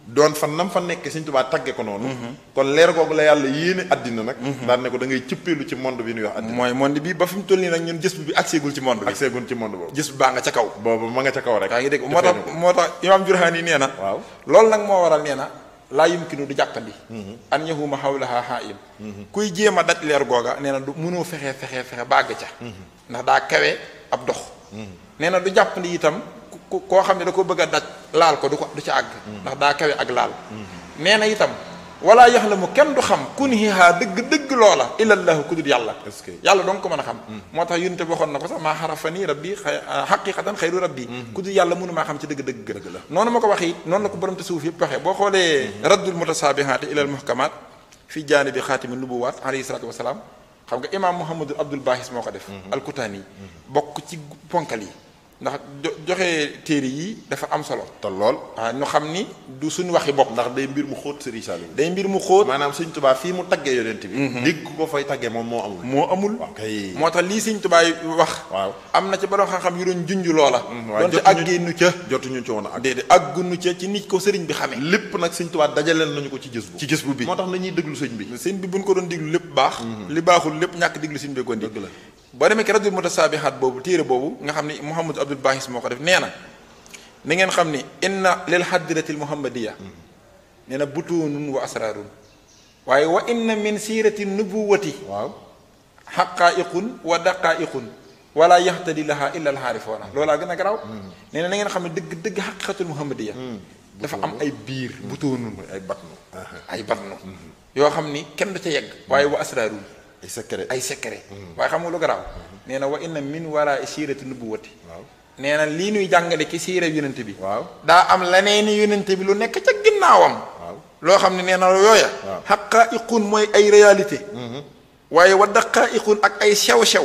doon fan nam fa nekk Sëñ Tuubaa tagge ko noonu kon leer googu la yàlla yéene àddina nag daan ne ko da ngay cëppeelu ci monde bi ñuy wax àddina mooy monde bi ba fi mu toll nii nag ñun gis bi agseegul ci monde bi agseegul ci monde boobu gis baa nga ca kaw boobu ma nga ca kaw rek yaa ngi dégg moo tax imaam Jurhaani nee na waaw loolu nag moo waral nee na laa yumkinu du jàppandi an yahuma hawlaha haa'im kuy jéem a daj leer googa nee na du mënoo fexe bàgg ca ndax daa kawe ab dox nee na du jàppandi itam koo xam ne da ko bëgg a daj laal ko du ca àgg ndax daa kawe ak laal nee na itam wala yaxlamu kenn du xam kunhiha dëgg loola illallahu ku dul yàlla yàlla donc ko mën a xam moo tax yunte waxoon na ko sax maa xarafani rabbi xaqiqatan xayru rabbi ku dul yàlla mënu maa xam ci dëgg la noonu ma ko waxee it noonu la ko borom te suuf yëpp waxee boo xoolee raddul mutasaabihaati ilal muhkamaat fi jaanibi xaatimi nubuwaat alayhi salaatu wasalaam xam nga imaam Muhammadul Abdul Bahis moo ko def alkutaani bokk ci ponkal yi ndax joxe téere yi dafa am solo te lool waaw ñu xam ni du suñu waxi bopp ndax day mbir mu xóot Serigne Saliou day mbir mu xóot maanaam Sëñ Tuubaa fii mu taggee yonent bi dégg ko fay taggee moom moo amul kay moo tax lii Sëñ Tuubaa wax waaw am na ci borom xam-xam yu doon junj loola doonte àggeenu ca jotuñu ci woon a àgg déedéet àggunu ca ci nit ko sëriñ bi xamee lépp nag Sëñ Tuubaa dajaleel nañu ko ci gis bu bi moo tax nañuy déglu sëñ bi sëñ bi buñ ko doon déglu lépp baax li baaxul lépp ñàkk déglu sëñ bi ko dégg la boo demee ki raddul mutasaabihaat boobu téere boobu nga xam ni Muhammad Abdul Bahis moo ko def nee na ngeen xam ni inna lil hadratil muhammadiya nee na butuunun wa asraarun waaye wa inna min siirati nubuwati waaw xaqaa'iqun wa daqaa'iqun wala yahtadi laha illa alxaarifoona loolaa gën a garaaw nee na ngeen xam ne dëgg xaqiqatul muhammadiya dafa am ay biir butuunun ay batnu yoo xam ni kenn du ca yegg waaye wa asraarun ay secret waaye xam nga lu garaaw nee na wa inna min wara siirati nubuwati waaw nee na lii nuy jàngale ci siira yonent bi waaw daa am leneeni yonent bi lu nekk ca ginnaawam loo xam ne nee na yooya xaqaa'iqun mooy ay réalité waaye wa daqaa'iqun ak ay sew-sew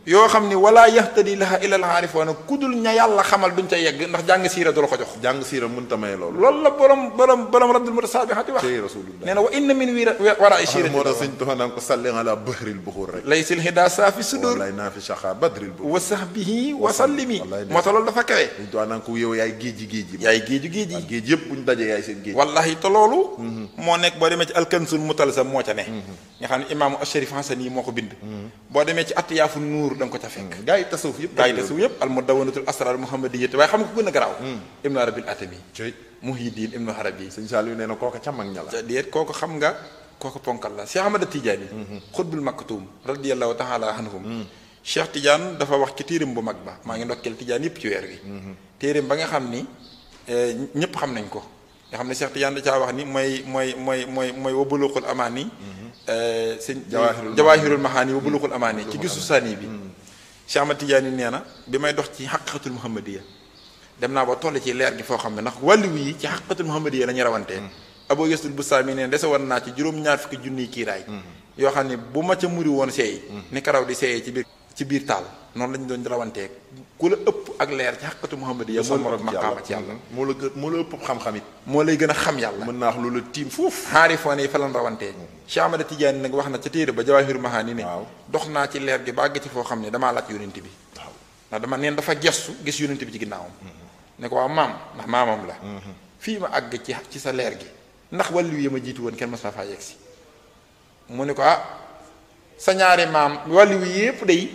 yoo xam ni wala yahtadi laha illa al-aarifoona ku dul ña yàlla xamal duñ ca yegg ndax jàng siira du la ko jox jàng siira mënta maye loolu la borom raddul mutasaabihaat wax nee na wa inna min wara siirati moo tax sëñ Tuubaa naan ko salli ala bahril buxuur rek laysil hidaa saafi sudur wallaay naa fi saxaa badril buxuur wa sahbihi wa sallimi moo tax loolu dafa kawe sëñ Tuubaa naan ko yow yaay géej yi yaay géej yi géej yëpp buñ dajee yaay seen géej wallahi te loolu moo nekk boo demee ci alkansul mutalsam moo ca ne nga xam ne imaamu Asharif Hasan yi moo ko bind boo demee ci atiyaafu nuur da nga ko ca fekk gaa yi tasawuf yëpp al mudawwanatul asrar muhammadiyyah waaye xam nga ko gën a garaaw ibnu arabil atami muhyiddin ibnu arabi sëñ Saliou nee na kooka ca mag ña la déet kooku xam nga kooku ponkal la Cheikh Ahmad Tidiane xutbul maktum radiyallahu taala anhum Cheikh Tidiane dafa wax ci téeréem bu mag ba maa ngi ndokkeel Tidiane yëpp ci weer wi téeréem ba nga xam ni ñëpp xam nañ ko nga xam ne Cheikh Tidiane da caa wax ni mooy wa buluxul amaani sëñ jawaahirul maxaani wa buluxul amaani ci gisu saani bi Cheikh Ahmad Tidiane nee na bi may dox ci xaqiqatul muhammadiya dem naa ba toll ci leer gi foo xam ne ndax wàllu yi ci xaqiqatul muhammadiya la ñu rawantee Abu Yasul Bustaami nee dese woon naa ci juróom-ñaar fukki junniy kiiraay yoo xam ne bu ma ca muri woon seey ni karaw di seeyee ci biir taal noonu lañu doon rawantee ku la ëpp ak leer ci xaqiqatul muhammadiya moo la maqaama ci yàlla moo la ëpp xam-xam it moo lay gën a xam yàlla mën naa wax lu la tiim foofu xaarifoone yi fa lan rawantee Cheikh Ahmad Tidiane nag wax na ca téere ba Jawaahirul Mahaani ne dox naa ci leer gi ba àgg ci foo xam ne damaa laaj yonent bi ndax dama neen dafa gestu gis yonent bi ci ginnaawam ne ko waaw maam ndax maamam la fii ma àgg ci sa leer gi ndax wàllu yi ma jiitu woon kenn mas na faa yegg si mu ne ko sa ñaari maam wàllu yi yépp day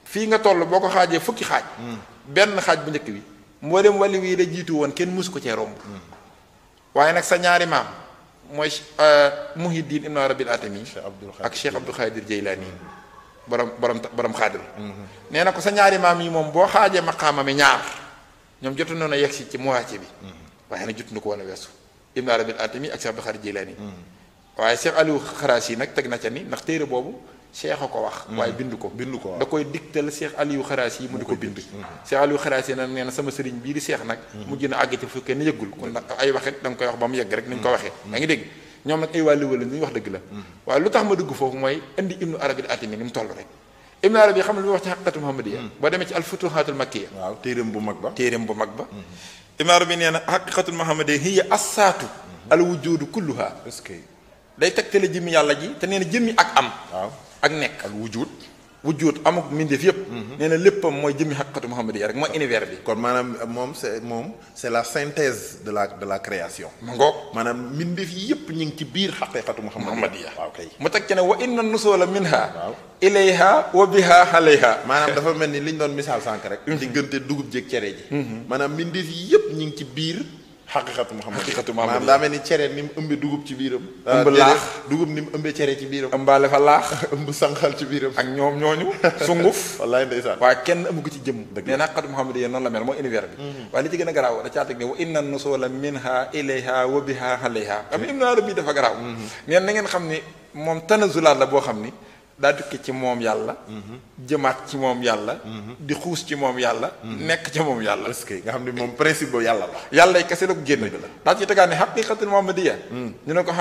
fii nga toll boo ko xaajee fukki xaaj benn xaaj bu njëkk bi moo dem wàllu yi la jiitu woon kenn mësu ko cee romb waaye nag sa ñaari maam mooy Muhyiddin ibn Arabil Atami ak Cheikh Abdul Xaadir Jeylaani borom xaadir nee na ko sa ñaari maam yi moom boo xaajee maqaama mi ñaar ñoom jotu noonu a yegg si ci moitié bi waaye nag jotu na ko woon a weesu ibn Arabil Atami ak Cheikh Abdul Xaadir Jeylaani waaye Cheikh Aliou Xaraasi nag teg na ca ni ndax téere boobu Cheikh a ko wax waaye bind ko da koy digtal Cheikh Aliou Xaraasi yi mu di ko bind Cheikh Aliou Xaraasi nag nee na sama sëriñ bii di Cheikh nag mujj na àgg ci fu kenn yëggul kon nag ay waxit da nga koy wax ba mu yegg rek ni ñu ko waxee yaa ngi dégg ñoom nag ay wàllu wala ñu wax dëgg la waaye lu tax ma dugg foofu mooy indi ibnu Arabil Atami ni mu toll rek ibnu Arabi xam ne lu wax ci xaqiqatu muhammadiya boo demee ci al futuhatul makkiya waaw téeréem bu mag ba ibnu Arabi nee na xaqiqatul muhammadiya hiya assaatu al wujudu kulluha. est-ce que day tegtale jëmmi yàlla ji te nee na jëmmi ak am. waaw ak nekk al wujud. wujud amuk mbindeef yëpp. nee na léppam mooy jëmmi xaqiqatu muhammadiya rek mooy univers bi. kon maanaam moom c'est la synthèse de la création. ma ngoog maanaam mbindeef yi yëpp ñu ngi ci biir xaqiqatu muhammadiya. waaw kay mu teg ci ne wa inna nusula minha. waaw ilayha wa biha alayha. maanaam dafa mel ni li ñu doon misaal sànq rek. diggante dugub jéeg cere ji. maanaam mbindeef yi yëpp ñu ngi ci biir. xaqiqatu muhammadiya maanaam daa mel ni cere ni mu ëmbee dugub ci biiram. ëmb laax dugub ni mu ëmbee cere ci biiram. ëmbaale fa laax. ëmb sànqal ci biiram. ak ñoom ñooñu sunguf. wallaay ndeysaan. waaye kenn ëmb ko ci jëmm. dëgg nee na xaqiqatu muhammadiya noonu la mel mooy univers bi. waaye li ci gën a garaaw da caa teg ne wa inna nusula minha ilayha wa biha alayha. am Ibn Arabi dafa garaaw. nee na ngeen xam ni moom tanazulaat la boo xam ni daa dukki ci moom yàlla. jëmaat ci moom yàlla. di xuus ci moom yàlla. nekk ci moom yàlla. est-ce que nga xam ne moom principe boobu yàlla la. yàlla yi kese la ko génn. daa ci tegaat ne xaqiqatul muhammadiya. ñu ne ko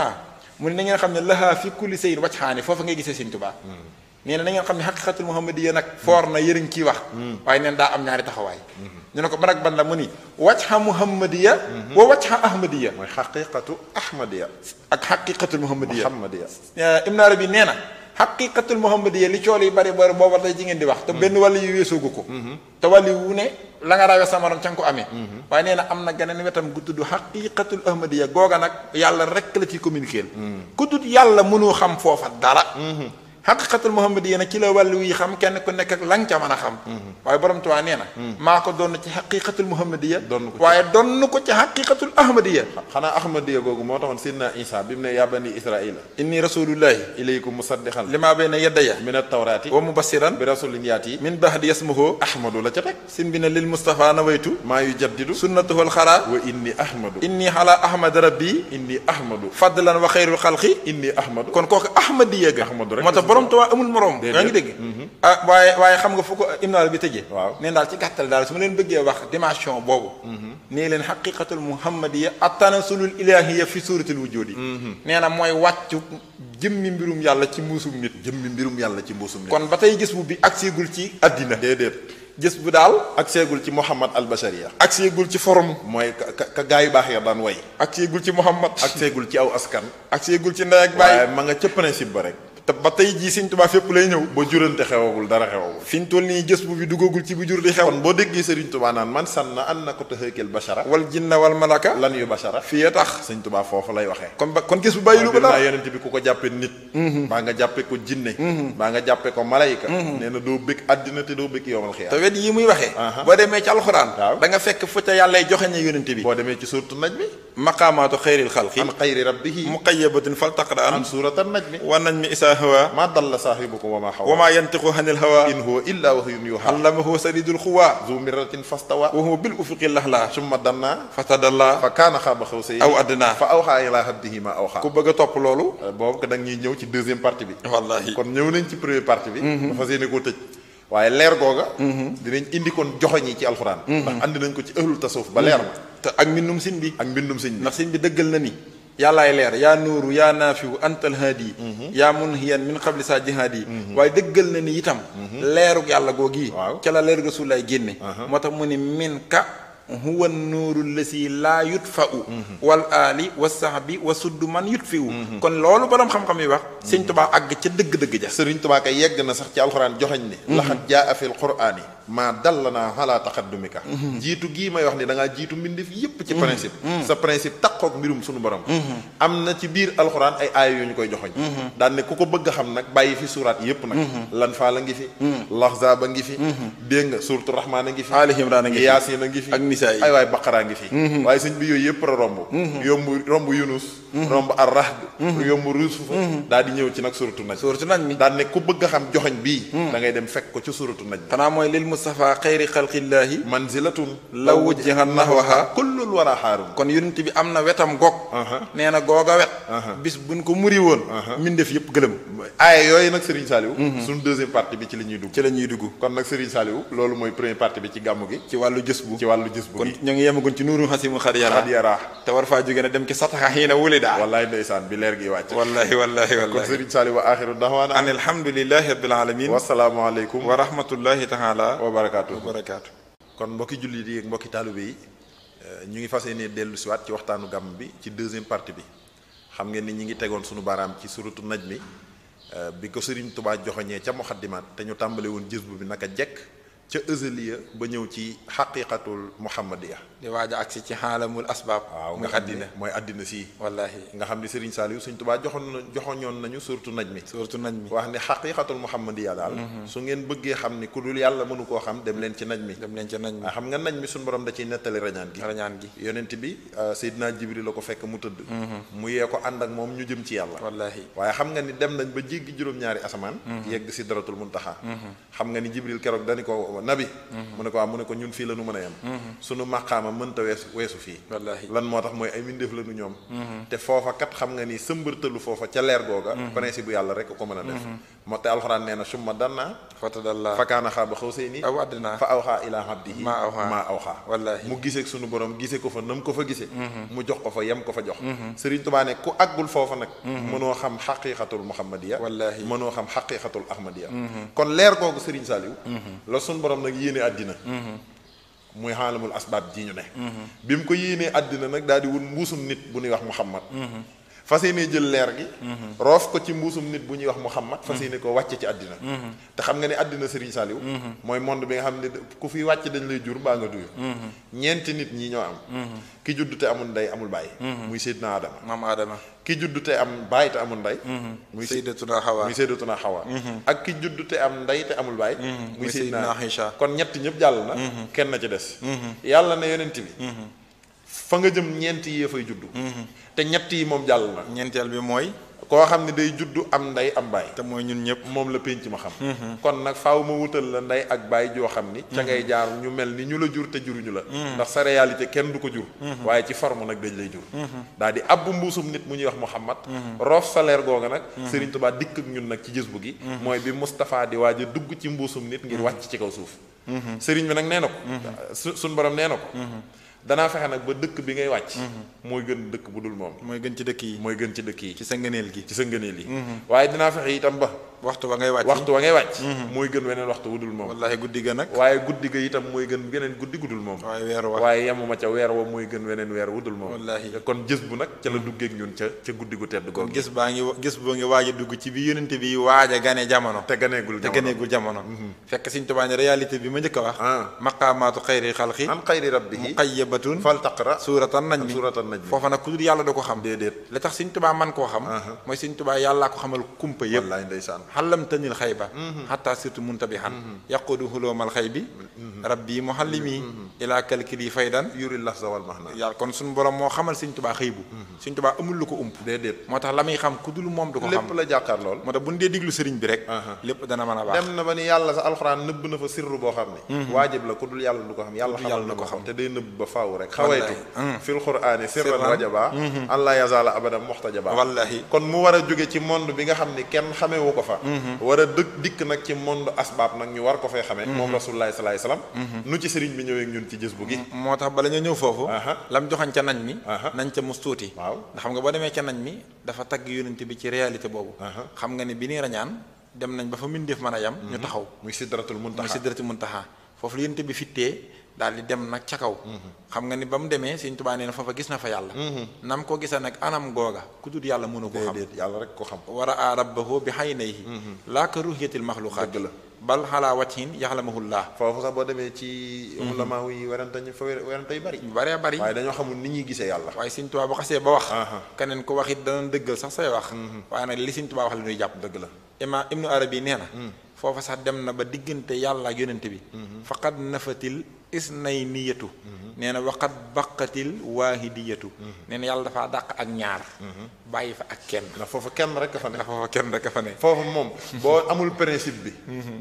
mu ne na ngeen xam ne lahaa fi kulli sayin wajhaani foofa ngay gisee Sëñ Tuubaa. nee na ngeen xam ne xaqiqatul muhammadiya nag foor na yëriñ ciy wax. waaye neen daa am ñaari taxawaay. ñu ne ko ban ak ban la mu ni wajha muhammadiya. wa wajha ahmadiya. mooy xaqiqatu ahmadiya. ak xaqiqatul muhammadiya. Ibn Arabi nee na xaqiqatul muhammadiya li cool yi bari booba tey ci ngeen di wax te benn wàll yu weesoogu ko te wàll wu ne la nga rawee samarom ca nga ko amee waaye nee na am na geneen wetam gu tudd xaqiqatul ahmadiya googa nag yàlla rek la ci communiquer ku tudd yàlla mënoo xam foofa dara xaqiqatul muhammadiya nag ci la wàllu yi xam kenn ku nekk ak lang ca mën a xam waaye borom Tuubaa nee na maa ko doon ci xaqiqatul muhammadiya waaye doon ko ci xaqiqatul ahmadiya xanaa ahmadiya googu moo taxoon Seydina Isa bi mu ne yaa bani israila inni rasulullahi ilaykum musaddiqan lima bayna yadayya min at-tawrati wa mubassiran bi rasulin yaati min ba'di yasmuhu ahmadu la ca teg sin bi ne lil mustafa nawaytu maa yujaddidu sunnatuhul xara wa inni ahmadu inni ala ahmad rabbi inni ahmadu fadlan wa xayrul xalqi inni ahmadu kon kooku ahmadiya ga moo tax borom Tuubaa amul morom yaa ngi dégg waaye xam nga fu ko Ibn Arabi tëjee waaw neen daal ci gàttal daal su ma leen bëggee wax dimension boobu nee leen xaqiqatul muhammadiya at-tanasulul ilahiyya fi suratul wujudi nee na mooy wàccu jëmmi mbirum yàlla ci mbuusum nit kon ba tey gis bu bi agseegul ci addina déedéet gis bu daal agseegul ci Muhammad al-Bashariya agseegul ci forum mooy ka gaa yu baax ya daan way agseegul ci Muhammad agseegul ci aw askan agseegul ci ndey ak baay waaye ma nga ca principe ba rek te ba tey jii Sëñ Tuubaa fépp lay ñëw ba jurante xewagul dara xewagul fi ñu toll nii gës bu bi duggagul ci bu jur di xew kon boo déggee Sëriñ Tuubaa naan man sanna an na ko taxëkel bashara wal jinna wal malaka lan yu bashara fii tax Sëñ Tuubaa foofu lay waxee kon gës bu bàyyi lu ba dara yonent bi ku ko jàppe nit baa nga jàppe ko jinne baa nga jàppe ko malayka nee na doo bëgg àddina te doo bëgg yowmal xiyaam te wet yi muy waxee boo demee ci alxuraan waaw da nga fekk fu ca yàllay joxeñe yonent bi boo demee ci suuratu najmi maqaamaatu xayril xalqi an xayri rabbihi muqayyabatin faltaqra an suuratu najmi wa najmi isaa hawa ma dalla saahibukum wa ma hawa wa ma yantiqu anil hawa in huwa illa wahyun yuha allamahu sadidul quwa zu mirratin fastawa wa huwa bil ufuqil lahla summa danna fatadalla fa kaana xaaba xawsayni aw adna fa awhaa ilaa abdihi ma awhaa ku bëgg a topp loolu boobu ko da ñuy ñëw ci deuxième partie bi wallahi kon ñëw nañ ci première partie bi dafa yéene koo tëj waaye leer googa dinañ indi kon joxoñ yi ci alxuraan ndax andi nañ ko ci ahlul tasawuf ba leer na te ak mbindum sin bi ndax sin bi dëggal na ni yàllaay leer yaa nuuru yaa naafiwu antal haadi yaa munhiyan min qabli sa jihaadi waaye dëggal na ni itam leerug yàlla googi ca la leer rasulaay génne moo tax mu ni min ka huwa nuuru lasi laa yutfa'u wal aali wa sahbi wa suddu man yutfi'u kon loolu borom xam-xam yi wax Sëñ Tuubaa àgg ca dëgg-dëgg ja Sëriñ Tuubaa kay yegg na sax ci alxuraan joxañ ne laxat jaa fil qur'aani maa dallanaa ala taqaddumika jiitu gii may wax ni da ngaa jiitu mbindeef yépp ci principe sa principe taqoog mbirum suñu borom am na ci biir alxuraan ay aaya yu ñu koy joxoñ daan ne ku ko bëgg a xam nag bàyyi fi suuraat yépp nag lan faal a ngi fi laxzaab a ngi fi dégg nga suuratu rahmaan a ngi fi Ali Imraan a ngi fi yaasiin a ngi fi ay waay baqaraa ngi fi waaye sëñ bi yooyu yëpp a romb yunus romb ar-rahd yomb ruusuf daal di ñëw ci nag suratu naj mi daal ne ku bëgg a xam joxoñ bii da ngay dem fekk ko ci suratu naj mi xanaa mooy lil Mustafa xayri xalqillaahi manzilatun law wujjihan nahwaha kullul wara xaarum kon yonent bi am na wetam gog nee na googa wet bis buñ ko muri woon mbindeef yëpp gëlëm aaye yooyu nag Serigne Saliou suñ deuxième partie bi ci la ñuy dugg kon nag Serigne Saliou loolu mooy première partie bi ci gàmmu gi ci wàllu jës bu kon ñu ngi yemagoon ci nuuru xasimu xad yara te war faa jóge na dem ci sataxa xiina wulida wallaay ndeysaan bi leer gi wàcc wallahi kon Serigne Saliou wa axiru daxwaana an alhamdulillahi rabbil alamin wasalaamu aleykum wa rahmatullahi taala wa barakaatu kon mbokki jullit yi ak mbokki taalibe yi ñu ngi fas yéene dellu siwaat ci waxtaanu gàmm bi ci deuxième partie bi. xam ngeen ni ñi ngi tegoon sunu baaraam ci suratu najmi bi ko Sëriñ Tuubaa joxoñee ca muxaddimaat te ñu tàmbale woon jësbu bi naka jekk ca ëzaliya ba ñëw ci xaqiqatul muhammadiya di waaj a agsi ci xaalamul asbaab. waaw nga xam ne mooy àddina sii. wallaahi nga xam ne Serigne Saliou Sëriñ Tuubaa joxoñoon nañu suratu najmi. suratu najmi wax ne xaqiqatul muhammadiya daal. su ngeen bëggee xam ni ku dul yàlla mënu koo xam dem leen ci najmi. dem leen ci najmi xam nga najmi suñu borom da ciy nettali rañaan gi. rañaan gi yonent bi Seydina Jibril la ko fekk mu tëdd. mu yee ko ànd ak moom ñu jëm ci yàlla. wallaahi waaye xam nga ni dem nañ ba jéggi juróom-ñaari asamaan. yegg sidratul muntaha. xam nga ni Jibril keroog dani ko nabi. mu ne ko waaw mu ne ko ñun fii la nu mën a yem. sunu maqaama mënta weesu fii. wallaahi lan moo tax mooy ay mbindeef la nu ñoom. te foofa kat xam nga ni sëmbërtalu foofa ca leer googa. principe bu yàlla rek ko mën a def. moo te alxuraan nee na summa danna fatadalla fa kaana xaaba xawsayni aw adnaa fa awxaa ilaa abdihi maa awxaa wallaahi mu gisee sunu borom gisee ko fa nam ko fa gisee. mu jox ko fa yem ko fa jox. Sëriñ Tuubaa ne ku àggul foofa nag. mënoo xam xaqiqatul muhammadiya. wallaahi mënoo xam xaqiqatul ahmadiya. kon leer googu Sëriñ Saliou. la sunu borom nag yéene àddina. muy xaalamul asbaab ji ñu ne. bi mu ko yéenee àddina nag daal di wut mbuusum nit bu ñuy wax Muhammad. fas yéene jël leer gi. roof ko ci mbuusum nit bu ñuy wax Muhammad. fas yéene ko wàcce ci àddina. te xam nga ne àddina Serigne Saliou. mooy monde bi nga xam ne ku fi wàcc dañ lay jur mbaa nga duyu. ñeenti nit ñi ñoo am. ki judd te amul ndey amul baay. muy Seydina Adama. maam Adama. ki judd te am baay te amul ndey. muy Sayyidatuna Hawa. muy Sayyidatuna Hawa. ak ki judd te am ndey te amul baay. muy Seydina Aïcha. kon ñett ñëpp jàll na. kenn na ci des. yàlla na yonent bi. fa nga jëm ñeent yi fay juddu. te ñett yi moom jàll na. ñeenteel bi mooy. koo xam ne day juddu am ndey am baay. te mooy ñun ñëpp. moom la pénc ma xam. kon nag faaw ma wutal la ndey ak baay joo xam ni. ca ngay jaar ñu mel ni ñu la jur te juruñu la. ndax sa réalité kenn du ko jur. waaye ci forme nag dañ lay jur. daal di abbu mbuusum nit mu ñuy wax Muhammad. roof sa leer googa nag. Serigne Touba dikk ak ñun nag ci jës bu gi. mooy bi Moustapha di waaj a dugg ci mbuusum nit ngir wàcc ci kaw suuf. Serigne bi nag nee na ko. suñ borom nee na ko. danaa fexe nag ba dëkk bi ngay wàcc. mooy gën dëkk bu dul moom. mooy gën ci dëkk yi. mooy gën ci dëkk yi. ci sa ngëneel gi. ci sa ngëneel yi. waaye dinaa fexe itam ba. waxtu wa ngay wàcc. waxtu wa ngay wàcc. mooy gën weneen waxtu wu dul moom. wallaahi guddi ga nag. waaye guddi ga itam mooy gën geneen guddi gu dul moom. waaye weer wa. waaye yemuma ca weer wa mooy gën weneen weer wu dul moom. wallaahi kon gis bu nag ca la duggeek ñun ca guddi gu tedd googu. gis boo ngi waaj a dugg ci bi yonente bi waaj a gane jamono. te ganeegul jamono. fekk Sëriñ Tuubaa ne réalité bi ma njëkk a wax. maqaamaatu xayri xalqi. an xayri rabbihi muqayyabatun fal taqra suuratan najmi foofa nag ku dul yàlla da ko xam. déedéet li tax Sëriñ Tuubaa man koo xam. mooy Sëriñ Tuubaa yàllaa ko xamal kumpa yëpp. wallaay ndeysaan. xalam tanil xay ba xataa surtout muntabihan yaqudu huloomal xay bi rabbi muhallimi ilaa kalkili faydan yuri lafza wal mahna. yàlla kon suñu borom moo xamal Sëriñ Tuubaa xëy bu Sëriñ Tuubaa amul lu ko ump. déedéet moo tax la muy xam ku dul moom du ko xam. lépp la jàkkaar lool. moo tax bu ñu dee diglu sëriñ bi rek. lépp dana mën a baax. dem na ba ni yàlla sa alxuraan nëbb na fa sirru boo xam ne. waajib la ku dul yàlla du ko xam. yàlla xamal na ko xam te day nëbb ba faaw rek. xawaytu fil qur'aani sirran rajaba allah yazala abadan muxtajaba. wallahi kon mu war a jóge ci monde bi nga xam ni kenn xamewu ko fa. war a dikk nag ci monde asbaab nag ñu war ko fay xamee. moom rasulullah sallallahu alayhi wasallam. nu ci sëriñ bi ñëwee ñun ci jës bu gi. moo tax bala ñu ñëw foofu. lam joxañ ca nañ mi. nañ ca mus tuuti. waaw ndax xam nga boo demee ca nañ mi dafa tagg yonent bi ci réalité boobu. xam nga ni bi ni rañaan dem nañ ba fa mbindeef mën a yam. ñu taxaw muy sidratul muntaha foofu la yonent bi fittee daal di dem nag ca kaw. xam nga ni ba mu demee Sëriñ Tuubaa nee na foofa gis na fa yàlla. nam ko gisa nag anam googa ku dul yàlla mënu ko xam. déedéet yàlla rek ko xam. war a rabbahu bi haynayhi laa ka ruhiyatil maxluqaat. dëgg la bal xalaa wajhin yaxlamuhullaa. foofu sax boo demee ci ulama yi werante yu bari. yu bëree bëri waaye dañoo xamul ni ñuy gisee yàlla. waaye Sëriñ Tuubaa bu xasee ba wax. keneen ko wax it dana dëggal sax say wax. waaye nag li Sëriñ Tuubaa wax la ñuy jàpp. dëgg la imaam Ibnu Arabi nee na. foofa sax dem na ba diggante yàlla ak yonent bi. faqad nafatil isnayniyatu. nee na waqad baqatil waahidiyatu. nee na yàlla dafaa dàq ak ñaar. bàyyi fa ak kenn. ndax foofu kenn rek a fa ne. foofu moom boo amul principe bi.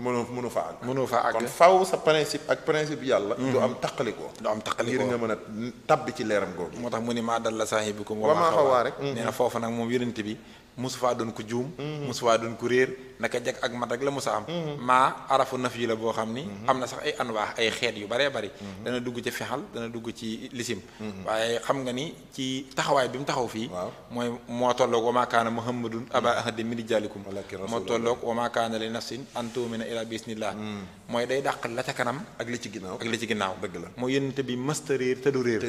mënu fa àgg. mënu fa àgg kon faw sa principe ak principe yàlla. du am taqalikoo. ngir nga mën a tabbi ci leeram googu. moo tax mu ni maa dalla saahibukum wa maa xawaa rek. nee na foofu nag moom yonent bi. musu faa doon ko juum. musu faa doon ko réer naka jag ak mat rek la musa am. maa arafu naf yi la boo xam ni. am na sax ay anwaax ay xeet yu baree bari. dana dugg ci fexal dana dana dugg ci lisim waaye xam nga ni ci taxawaay bi mu taxaw fii mooy moo tolloog wa maa kaana muhammadun aba ahadin min rijaalikum moo tolloog wa maa kaana li nafsin an tu'mina illa bi isnillah mooy day dàq la ca kanam ak li ci ginnaaw dëgg la mooy yonente bi mësta réer te du réer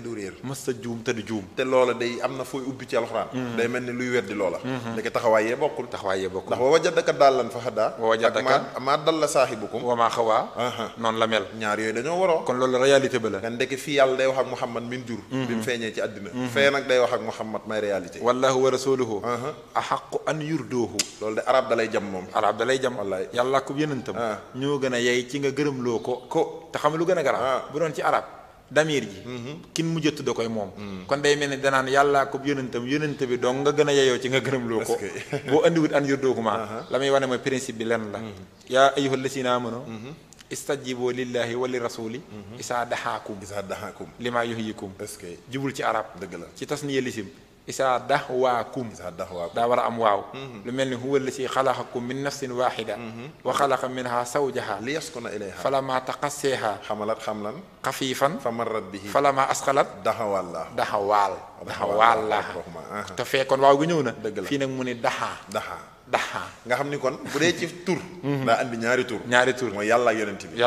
mësta juum te du juum te loola day am na fooy ubbi ci alxuraan day mel ni luy weddi loola ndeke taxawaay yee bokkul ndax wa wajadaka daallan fa hadaa wa wajadaka maa dalla saahibukum wa maa xawaa noonu la mel ñaar yooyu dañoo waroo kon loolu réalité ba la nga ndeke fii yàlla day wax ak Muhammad min jur bi mu feeñee ci àddina fee nag day wax ak Muhammad may réalité wallahu wa rasuluhu ahaqqu an yurdoohu loolu de arab da lay jam moom wallaay yàlla ko yonentam ñoo gën a yey ci nga gërëmloo ko te xam lu gën a garaaw bu doon ci arab damir ji kin mu jëtt da koy moom kon day mel ni danaan yàllaa ko yonente bi donc nga gën a yeyoo ci nga gërëmloo ko boo andiwut an yurdoohu ma la muy wane mooy principe bi lenn la yaa ayyuhal lazina amanu istajibu lillahi wa li rasuli isaa daxaakum lima yuhyikum jubul ci arab dëgg la ci tasniya lisim isaa daxwaakum daa war a am waaw lu mel ni huwa allasi xalaqakum min nafsin waxida wa xalaqa minha zawjaha liyaskuna ilayha falama taqasseeha xamalat xamlan xafiifan fa marrat bihi falama asqalat daxawaal la te fekkoon waaw gi ñëw na fii nag mu ne daxaa nga xam ni kon bu dee ci tur daa andi ñaari tur mooy yàlla ak yonent bi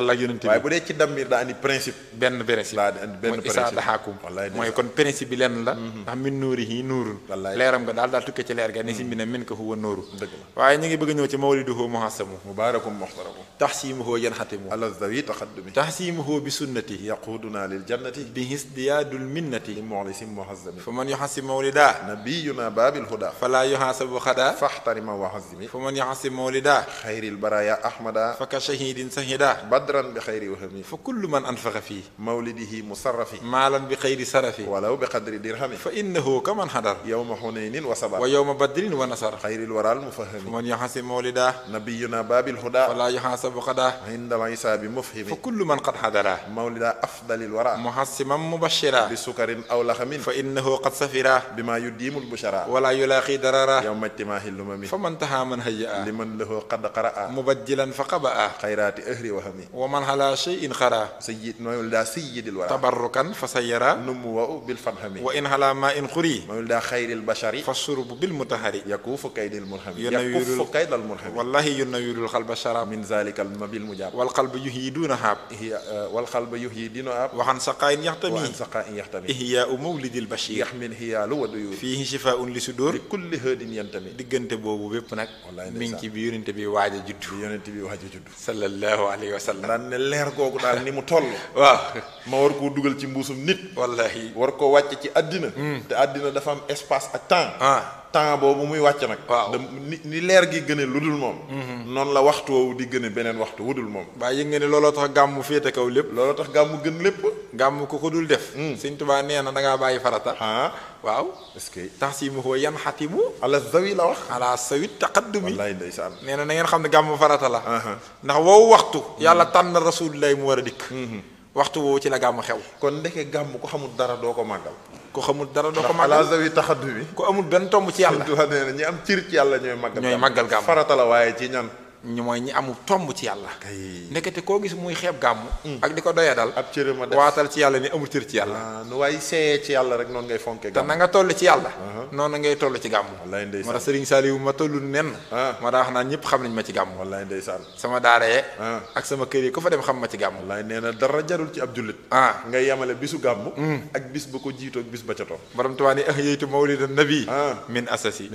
waaye bu dee ci dammir daa andi principe benn principe daa andi benn principe isaa daxaakum mooy kon principe bi lenn la ndax min nuurihi nuurun leeram nga daal tukkee ci leer ga ne si bi ne min ko huwa nuuru waaye ñu ngi bëgg a ñëw ci mawliduhu muhassamu mubaarakum muhtaramu taxsimuhu yanxatimu alazawi taqaddumi taxsimuhu bi sunnati yaquduna lil jannati bi hisdiyaadul minnati li muxlisim muhazzami fa man yuxassim mawlida nabiyuna baabil huda fala yuxaasabu xada faxtarima fa man yaxasim mawlida xayril baraya ahmada fa ka shahidin sahida badran bi xayri wahami fa kullu man anfaqa fii mawlidihi musarrafi maalan bi xayri sarafi walaw bi qadri dirhami fa innahu kaman xadar yawma xunaynin wa sabar wa yawma badrin wa nasar xayril waral mufahami fa man yaxasim mawlida nabiyuna babil huda fala yuxaasabu xada inda al-isaabi mufhimi fa kullu man qad xadara mawlida afdalil wara muhassiman mubashira bi sukarin aw laxamin fa innahu qad safira bima yudimul bushara wala yulaaqi darara yawma ijtimaahi lumami fa man taha man hayya liman lahu qad qaraa mubajjilan fa qabaa xayraati ahri wahami wa man ala shay'in xara mawlida sayyidil wara tabarrukan fa sayyara numuwa bil fanhami wa in ala ma in xuri mawlida xayril bashari fa shurbu bil mutahari yakufu kaydil mulhami yakufu kaydal mulhami wallahi yunawwirul qalba sharab min zalikal mabil mujab wal qalbu yuhyi duna haab wal qalbu yuhyi dina haab waxan saqaa'in yaxtami waxan saqaa'in yaxtami ihyaa'u mawlidil bashir yaxmin hiyaalu wa duyur fiihi shifaa'un li sudur li kulli haadin yantami diggante boobu bépp nag mi ngi ci bi yonente bi waaj a judd sallallahu alayhi wa sallam daan ne leer googu daal ni mu toll waaw ma war koo dugal ci mbuusum nit wallahi war koo wàcc ci àddina te àddina dafa am espace ak temps boobu muy wàcc nag waaw ni leer gi gëne lu dul moom noonu la waxtu woowu di gëne beneen waxtu wudul moom baa yëg nga ne looloo tax gàmmu féete kaw lépp looloo tax gàmmu gën lépp gàmmu ko dul def Sëñ Tuubaa nee na da ngaa bàyyi farata waaw est-ce que taxsimuhu yanxatimu ala zawi la wax ala sawi taqaddumi wallaay ndeysaan nee na ngeen xam ne gàmmu farata la ndax woowu waxtu yàlla tànn rasulillahi mu war a dikk waxtu woowu ci la gàmmu xew kon ndeke gàmmu ko xamul dara doo ko màggal ko xamul dara doo ko màggal ala zawi taxaddumi ko amul benn tomb ci yàlla nee na ñi am cër ci yàlla ñooy màggal gàmmu farata la waaye ci ñan ñu mooy ñi amul tomb ci yàlla ndekete koo gis muy xeeb gàmmu ak di ko doya dal ab cër ma def waatal ci yàlla ni amul cër ci yàlla nu waaye seeyee ci yàlla rek noonu ngay fonke te na nga toll ci yàlla noonu ngay toll ci gàmmu wallaay ndeysaan moo tax Sëriñ Saliou ma tollu nen ma daa wax naan ñëpp xam nañ ma ci gàmmu wallaay ndeysaan sama daara yee ak sama kër yi ku fa dem xam ma ci gàmmu wallaay nee na dara jarul ci ab jullit ngay yemale bisu gàmmu ak bis ba ko jiitoo ak bis ba ca topp borom tuwaa ni ahyaytu mawlidan nabi min asasi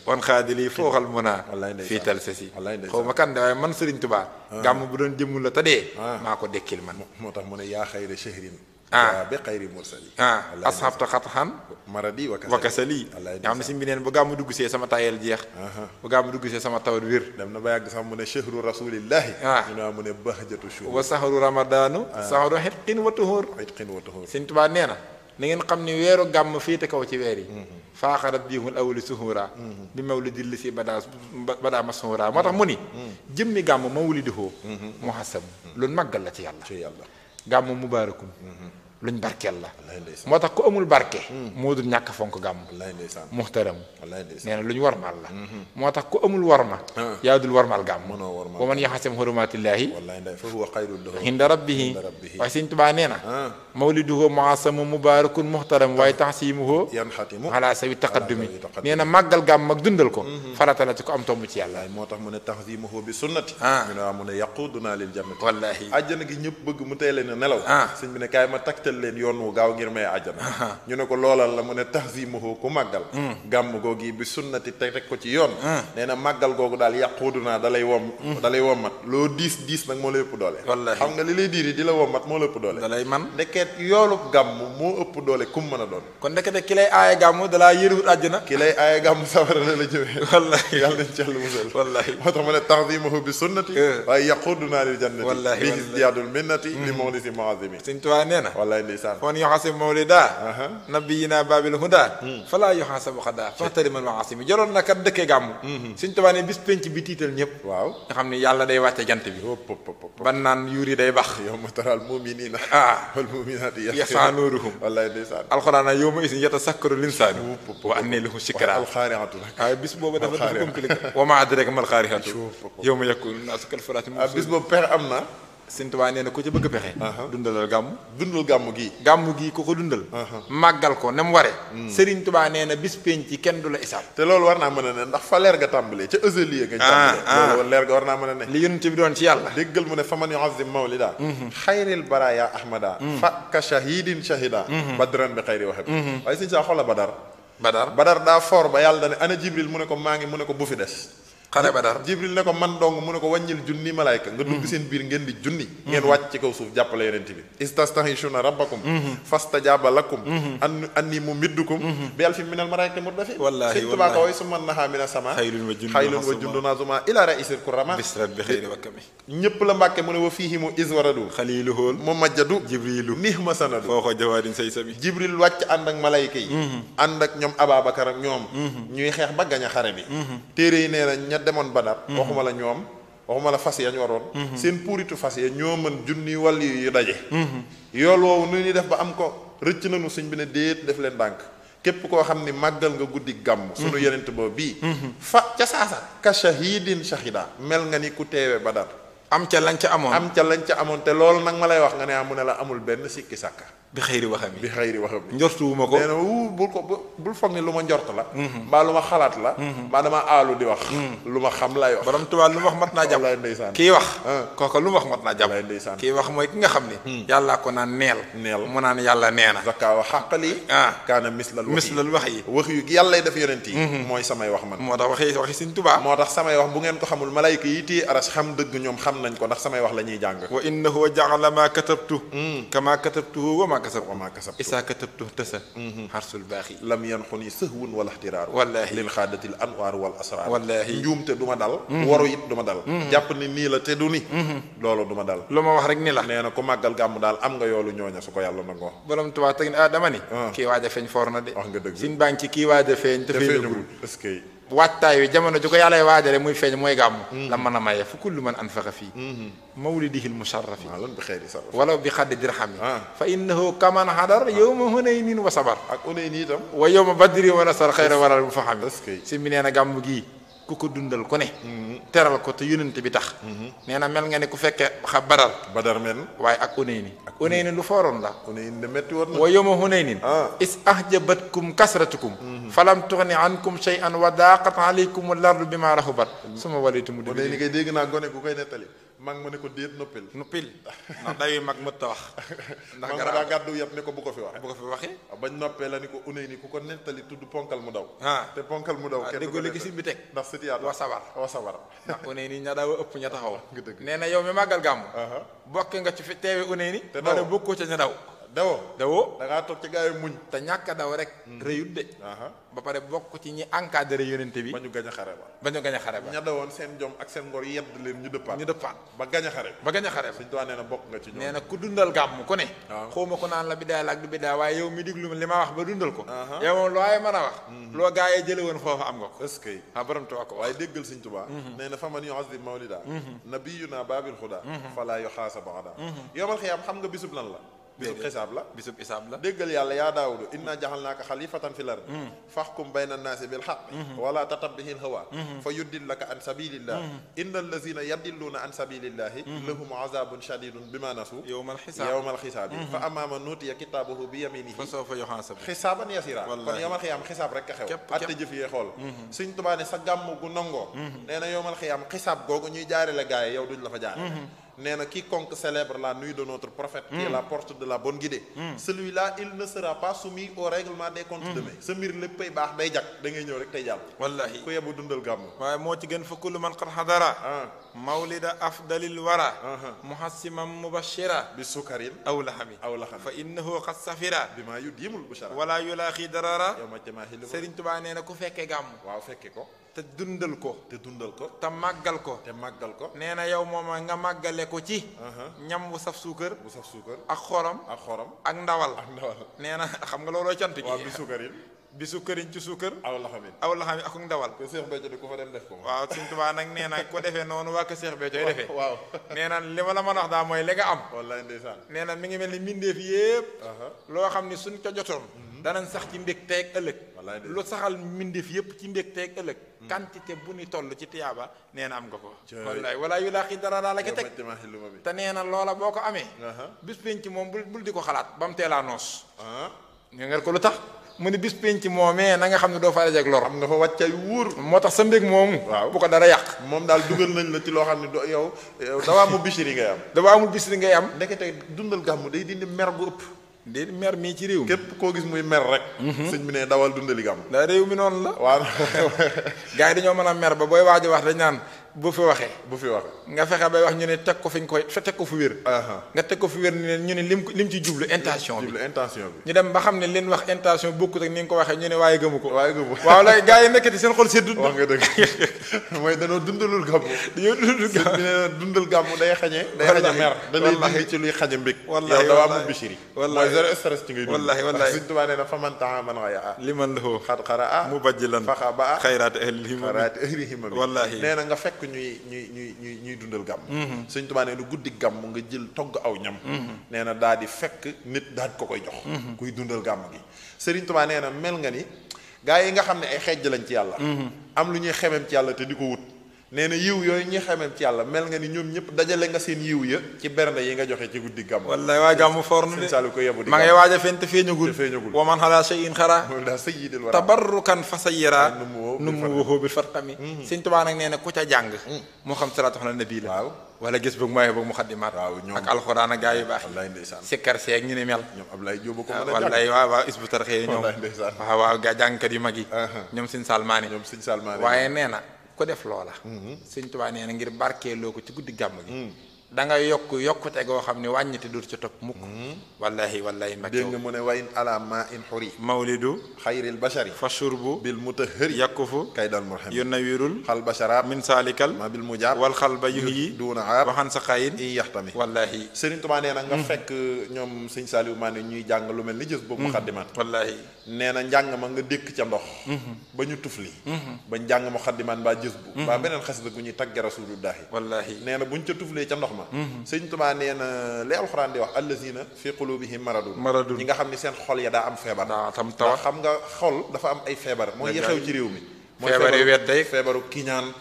wan xaadili fooxal muna fii tal sasi xaw ma kan de waaye man Sëriñ Tuubaa gàmm bu doon jëmmul la tadee maa ko dekkil man moo tax mu ne yaa xayra shahrin bi xayri mursali asxaabta xatxan maradi wakasali nga xam ne si mbi neen bu gàmm dugg see sama tayel jeex bu gàmm dugg see sama tawat wér dem na ba yàgg sax mu ne shahru rasulillahi ñu naa mu ne bahjatu shuhur wa sahru ramadaanu sahru xitqin wa tuhur Sëriñ Tuubaa nee na ngeen xam ni weeru gàmm féete kaw ci weer yi faaxarat biihul awli suhura bi mawlidi li si badaa masuhura moo tax mu ni jëmmi gàmm mawliduhu muhassab loolu màggal la ci yàlla gàmm mubaarakun luñ barkeel la wallaay ndeysaan moo tax ku amul barke moo dul ñàkk fonk gàmm wallaay ndeysaan muxtaram wallaay ndeysaan nee na lu ñu warmal la moo tax ku amul warma yaa dul warmal gàmm mënoo warmal wa man yaxasam hurumatillahi wallaay ndey fa huwa xayrun lahu inda rabbihi waaye Sëñ Tuubaa nee na mawliduhu muasamu mubarakun muxtaram waaye tansimuhu yanxatimu ala sawi taqaddumi nee na màggal gàmm ak dundal ko farata la ci ko am tomb ci yàlla moo tax mu ne tahzimuhu bi sunnati ñu ne waa mu ne yaquduna lil jannati wallahi àjjana gi ñëpp bëgg mu tey leen a nelaw sëñ bi ne kaay ma taktal leen yoon wu gaaw ngir may àjjana ñu ne ko loolal la mu ne tahzimuhu ku màggal gàmm googi bi sunnati teg ko ci yoon nee na màggal googu daal yaquduna da lay wommat loo diis nag moo la ëpp doole wallahi xam nga li lay diiri di la wommat moo la ëpp doole da lay man ndeket yoolub gàmm moo ëpp doole kum mën a doon kon ndekete ki lay aaye gàmm dalaa yëruwut àjjana ki lay aaye gàmm sawara la jëmee wallahi yàlla nañ ci yàlla musal wallahi moo tax mu ne tahzimuhu bi sunnati waaye yaquduna lil jannati wallahi bi izdiyaadul minnati li mawlidi muazimi Sëñ Tuubaa nee na wallaay ndeysaan foon yoxasib mawlida nabiyina babil huda falaa yoxasabu xada faxtarimal maasimi joroon na kat dëkkee gàmm Sëñ Tuubaa ne bis penc bi tiital ñëpp waaw nga xam ne yàlla day wàcce jant bi ban naan yuur yi day bax yawma taral muminina wal muminaati yasa nuuruhum wallaay ndeysaan alxuraan yow ma isin yatasakkaru linsaanu wa annee lahu shikra alxaariatu nag waaye bis boobu dafa compliqué wa maa adraaka mal xaariatu yow ma yakunu naasu kal faraati bis boobu pexe am na Sëñ Tuubaa nee na ku ci bëgg pexe dundalal gàmm dundal gàmm gi ku ko dundal màggal ko ne mu ware Sëriñ Tuubaa nee na bis penc ci kenn du la isaab te loolu war naa mën a ne ndax fa leer ga tàmbalee ca ësaliya nga tàmbalee loolu leer ga war naa mën a ne li yonent bi doon ci yàlla déggal mu ne fa man yuazim mawlida xayril baraya ahmada fa ka shahidin shahida badran bi xayri waxeb waaye sëñ saa xoola badar daa foor ba yàlla dane ana jibril mu ne ko maa ngi mu ne ko bu fi des xare Badar jibril ne ko man dong mu ne ko wàññil junni malaayka nga dugg seen biir ngeen di junni ngeen wàcc ci kaw suuf jàppale yonent bi istastahishuna rabbakum fastajaba lakum anni mumiddukum bi alfin minal malaayikati murdafi wallahi Sëñ Tuubaa ko way summa naha mina sama xaylun wa jundun azuma ila ra'isil kurama bisrat bi xayri wakkami ñëpp la mbàkke mu ne wa fiihimu iswaradu xaliluhul mu majjadu jibrilu nihma sanadu foo ko jawaadin say sami jibril wàcc ànd ak malayka yi ànd ak ñoom Ababacar ak ñoom ñuy xeex ba gañ a xare bi téere yi nee na demoon Badar waxuma la fas ya ñu waroon seen puuritu fas ya ñoo mën junni wàll yu daje yool woowu nu ñuy def ba am ko rëcc nañu sëñ bi ne déet def leen ndànk képp koo xam ni màggal nga guddi gàmm sunu yenent boobu bii fa ca saasa ka shahidin shahida mel nga ni ku teewe Badar am ca lañ ca amoon te loolu nag ma lay wax nga ne mu ne la amul benn sikki sàkka bi xëyri waxam bi njortuwuma ko nee na bul foog ni lu ma njort la mbaa lu ma xalaat la mbaa dama aalu di wax lu ma xam lay wax borom Tuubaa lu ma wax mat naa jàpp wallaay ndeysaan kii wax kooka lu ma wax mat naa jàpp wallaay ndeysaan kii wax mooy ki nga xam ni yàllaa ko naan neel mu naan yàlla nee na zakka wa xàqali kaana mislal wax yi wax yu yàllay def yonent yi mooy samay wax man moo tax waxi Sëñ Tuubaa moo tax samay wax bu ngeen ko xamul malayka yi téye aras xam dëgg ñoom xam nañ ko ndax samay wax la ñuy jàng wa innahu ja'ala ma katabtu kama katabtuhu wa ma kasab isaa katabtu tasa xarsul baaxi lam yanxuni sëhwun wala ixtiraar wallahi lil xaadatil anwaar wal asraar wallahi njuumte du ma dal waru it du ma dal jàpp ni nii la te du ni loolu du ma dal lu ma wax rek ni la nee na ku màggal gàmm daal am nga yoolu ñooña su ko yàlla nangoo borom Tuubaa teg dama ni kii waaj a feeñ foor na de wax nga dëgg sin baa ngi ci kii waaj a feeñ te feeñagul est-ce que waajtaay wi jamono ju ko yàllay waajale muy feeñ mooy gàmm la mën a maye fu kullu man anfaqa fii mawlidihi lmusharrafi walaw bi xaddi dirhami fa innahu kaman hadar yawma hunaynin wa sabar ak Hunayn itam wa yawma badri wa nasar xayra waral mu fa xam si mi nee na gàmm gii ku ko dundal ku ne teral ko te yonent bi tax nee na mel nga ne ku fekkee badar men waaye ak Hunayni lu fooroon la Hunayn de metti woon na wa yawma Hunaynin is ahjabatkum kasratukum falam tughni ankum shay'an wa daqat alaykum al-ardu bima rahabat suma walitum mu Hunayn kay dégg naa gone ku koy nettali mag ma ne ko déet noppil ndax dawi mag mët ta wax ndax nga daa gàddu yat ne ko bu ko fi waxee bañ noppee la ni ko Hunayn ku ko nettali tudd ponkal mu daw te ponkal mu daw kenn déggoo léegi si bi teg ndax sitiyaat wa sabar ndax Hunayn ña daaw ëpp ña taxaw nee na yow mi màggal gàmm bokk nga ci fi teewe Hunayn te dara bokkoo ca ña dawoo da ngaa toog ci gaa yi muñ te ñàkk a daw rek rëyut de ba pare bokk ci ñi encadré yonente bi ba ñu gañ a xare ba ña dawoon seen jom ak seen ngor yedd leen ñu dëppaat ba gañ a xare Sëñ Tuubaa nee na bokk nga ci ñoom nee na ku dundal gàmm ku ne xawma ko naan la bidaay la ak du bidaay waaye yow mi diglu li ma wax ba dundal ko yow moom loo ay mën a wax loo gaa yee jële woon foofu am nga ko est-ce que borom Tuubaa ko waaye déggal Sëñ Tuubaa nee na fa man yu'azzim mawlida nabiyuna babil huda fala yuhaasabu ada yowmal xiyaam xam nga bisub lan la bisub xisaab la bisub isaab la déggal yàlla yaa daawudu inna jaxalnaaka xalifatan fil ard faxkum bayna annaasi bil xaq wala tatabihil hawa fa yuddillaka an sabilillah inna allazina yadilluuna an sabilillahi lahum azabun shadidun bima nasu yawmal xisaabi fa amma man nutiya kitaabahu bi yaminihi fa sawfa yuhaasabu xisaaban yasira kon yawmal xiyaam xisaab rek a xew atte jëf yee xool Sëñ Tuubaa ne sa gàmm gu nangoo nee na yawmal xiyaam xisaab googu ñuy jaarale gaay yi yow duñ la fa jaare nee na quiconque célèbre la nuit de notre prophète qui est la porte de la bonne guidée celui-là il ne sera pas soumis au règlement des comptes demain sa mbir léppay baax day jag da ngay ñëw rek tey jàll wallahi ku yebu dundal gàmm waaye moo ci gën fa kullu man qad hadara mawlida afdalil wara muhassiman mubashira bi sukarin aw lahami fa innahu qad safira bi maa yudimul bushara wala yulaaxi darara yow ma jamaahilu Sëriñ Tuubaa nee na ku fekkee gàmm waaw fekke ko te dundal ko te màggal ko nee na yow mooma nga màggale ko ci ñam bu saf suukar ak xorom ak ndawal nee na xam nga looloo cant gi waaw bi sukarin ci suukar aw laxami ak ndawal ko Seex Béthio di ko fa dem def ko waaw Sëriñ Tuubaa nag nee na ko defee noonu waa ko Seex Béthio defee waaw nee na li ma la mën a wax daal mooy li nga am wallaay ndeysaan nee na mi ngi mel ni mbindeef yépp loo xam ni suñ ko jotoon danañ sax ci mbég teeg ëllëg lu saxal mbindeef yépp ci mbég teeg ëllëg quantité bu ni toll ci tiyaaba nee na am nga ko wallaay wala yu laa xi dara daa la ko teg te nee na loola boo ko amee bis penc moom bul di ko xalaat ba mu teelaa noos ñu ngeen ko lu tax mu ni bis penc moomee na nga xam ne doo fa dajeek lor am nga fa wàccay wóor moo tax sa mbég moomu waaw bu ko dara yàq moom daal dugal nañ la ci loo xam ne do yow dawaa mu bisiri ngay am dawaa amul bisiri ngay am ndekete dundal gàmmu day dindi mer bu ëpp di mer mii ci réew mi képp koo gis muy mer rek sëñ bi ne dawal dundali gàmmu daa réew mi noonu la waaw gars yi dañoo mën a mer ba booy waaj a wax dañ naan bu fi waxee nga fexe bay wax ñu ne teg ko fi ñu koy teg ko fu wér nga teg ko fu wér ñu ne lim ci jublu intention bi ñu dem ba xam ne leen wax intention bokkut ak ni nga ko waxee ñu ne waaye gëmu ko waaw lay gars yi nekkati seen xol seddut wax nga dëgg mooy danoo dundalul gàmmu bi nee dundal gàmmu day xañe mer da lay dindi ci luy xañe mbég yow dawaa mu bishiri mooy zéro stress ci ngay dund wallahi Sëñ Tuubaa nee na faman man xaya liman lahu xat xara mubajjilan faxa ba xayraati ahlihima wallahi nee na nga fekk ñuy dundal gàmm Sëñ Tuubaa nee na guddi gàmm nga jël togg aw ñam nee na daa di fekk nit daal di ko koy jox kuy dundal gàmm gi Sëriñ Tuubaa nee na mel nga ni gaa yi nga xam ne ay xejj lañ ci yàlla am lu ñuy xemem ci yàlla te di ko wut nee na yiw yooyu ñuy xemem ci yàlla mel nga ni ñoom ñëpp dajale nga seen yiw ya ci bernde yi nga joxe ci guddi gàmm wallaay waa gàmm for na de Sëñ Saliou ko yebu di ma ngay waaj a fen te feeñagul wa man xalaa shay'in xara daa sayyidil wara tabarrukan fa sayyira nu mu waxoo bi farqami Sëñ Tuubaa nag nee na ku ca jàng moo xam salaatu ala nabi la waaw wala gis bëgg maaye bëgg mu xaddimaat ak alxuraan ak gaa yu baax sikkar seeg ñu ne mel ñoom Ablaye Jóob ko mën a wallaay waaw isbu tarxee ñoom waaw gaa jàngkat yu mag yi ñoom Sëñ Salmaani waaye nee na ko def loola Sëñ Tuubaa nee na ngir barkeeloo ko ci guddi gàmm gi da nga yokkute goo xam ne wàññite dur ca topp mukk wallahi mbak dégg nga mu ne wayin ala ma in xuri mawlidu xayril bashari fa shurbu bil mutahhari yakkufu kaydal murham yunawirul xal bashara min salikal ma bil mujar wal xalba yuhyi duuna aar waxan sa xayin i yaxtami wallahi Sëriñ Tuubaa nee na nga fekk ñoom Sëñ Saliou Mané ñuy jàng lu mel ni jës boobu muxaddimaat wallahi nee na njàng ma nga dékk ca ndox ba ñu tufli ba njàng muxaddimaat mbaa jës bu mbaa beneen xasida gu ñuy tagge rasulullahi wallahi nee na buñ ca tuflee ca ndox ma Sëñ Tuubaa nee na li alxuraan di wax allazina fi qulubihim maradun ñi nga xam ne seen xol ya daa am feebar ndax xam nga xol dafa am ay feebar mooy yi xew ci réew mi feebaru wedde feebaru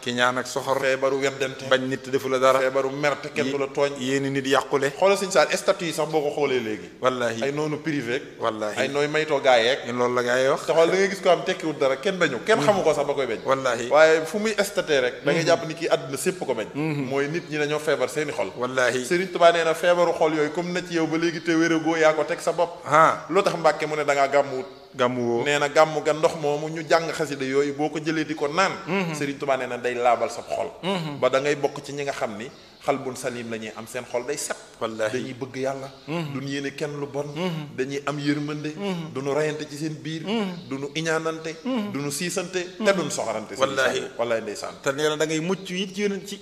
kiñaan ak soxor feebaru weddante bañ nit defu la dara feebaru mer te kenn du la tooñ yéeni nit yàqule xoolal Sëñ Saal statut yi sax boo ko xoolee léegi wallahi ay noonu privé wallahi ay nooy maytoo gaayeeg loolu la gaa yi wax te xool da ngay gis ko am tekkiwul dara kenn bañu kenn xamu ko sax ba koy bañ wallahi waaye fu muy statut rek da ngay jàpp ni kii àdduna sépp ko bañ mooy nit ñi dañoo feebar seeni xol wallahi Sëriñ Tuubaa nee na feebaru xol yooyu comme na ci yow ba léegi te wéragoo yaa ko teg sa bopp loo tax Mbàkke mu ne da ngaa gàmmuwut gàmmu nee na gàmmu ga ndox moomu ñu jàng xasida yooyu boo ko jëlee di ko naan Sëriñ Tuubaa nee na day laabal sab xol ba da ngay bokk ci ñi nga xam ni xalbun salim la ñuy am seen xol day set wallaahi dañuy bëgg yàlla duñu yéene kenn lu bon dañuy am yërmande duñu rayante ci seen biir duñu iñaanante duñu siisante te duñu soxorante wallaahi ndeysaan te nee na da ngay mucc it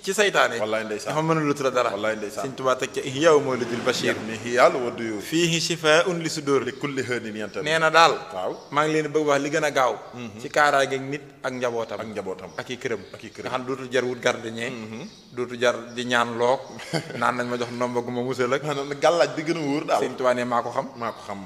ci saytaane wallaahi ndeysaan dafa mënul la dara wallaahi ndeysaan Sëñ Tuubaa teg ca ihyaa mawlidil bashir ni hiyaal wa duyu fiihi shifaa'un li sudur li kulli hënin yanta nee na daal waaw maa ngi leen bëgg wax li gën a gaaw ci kaaraange nit ak njabootam ak i këram nga xam dootul jar wut gardien dootul jar di ñaan ñaan loog naan nañ ma jox ndomba gu ma musal ak maanaam gàllaaj bi gën a wóor daal Sëñ Tuubaa ne maa ko xam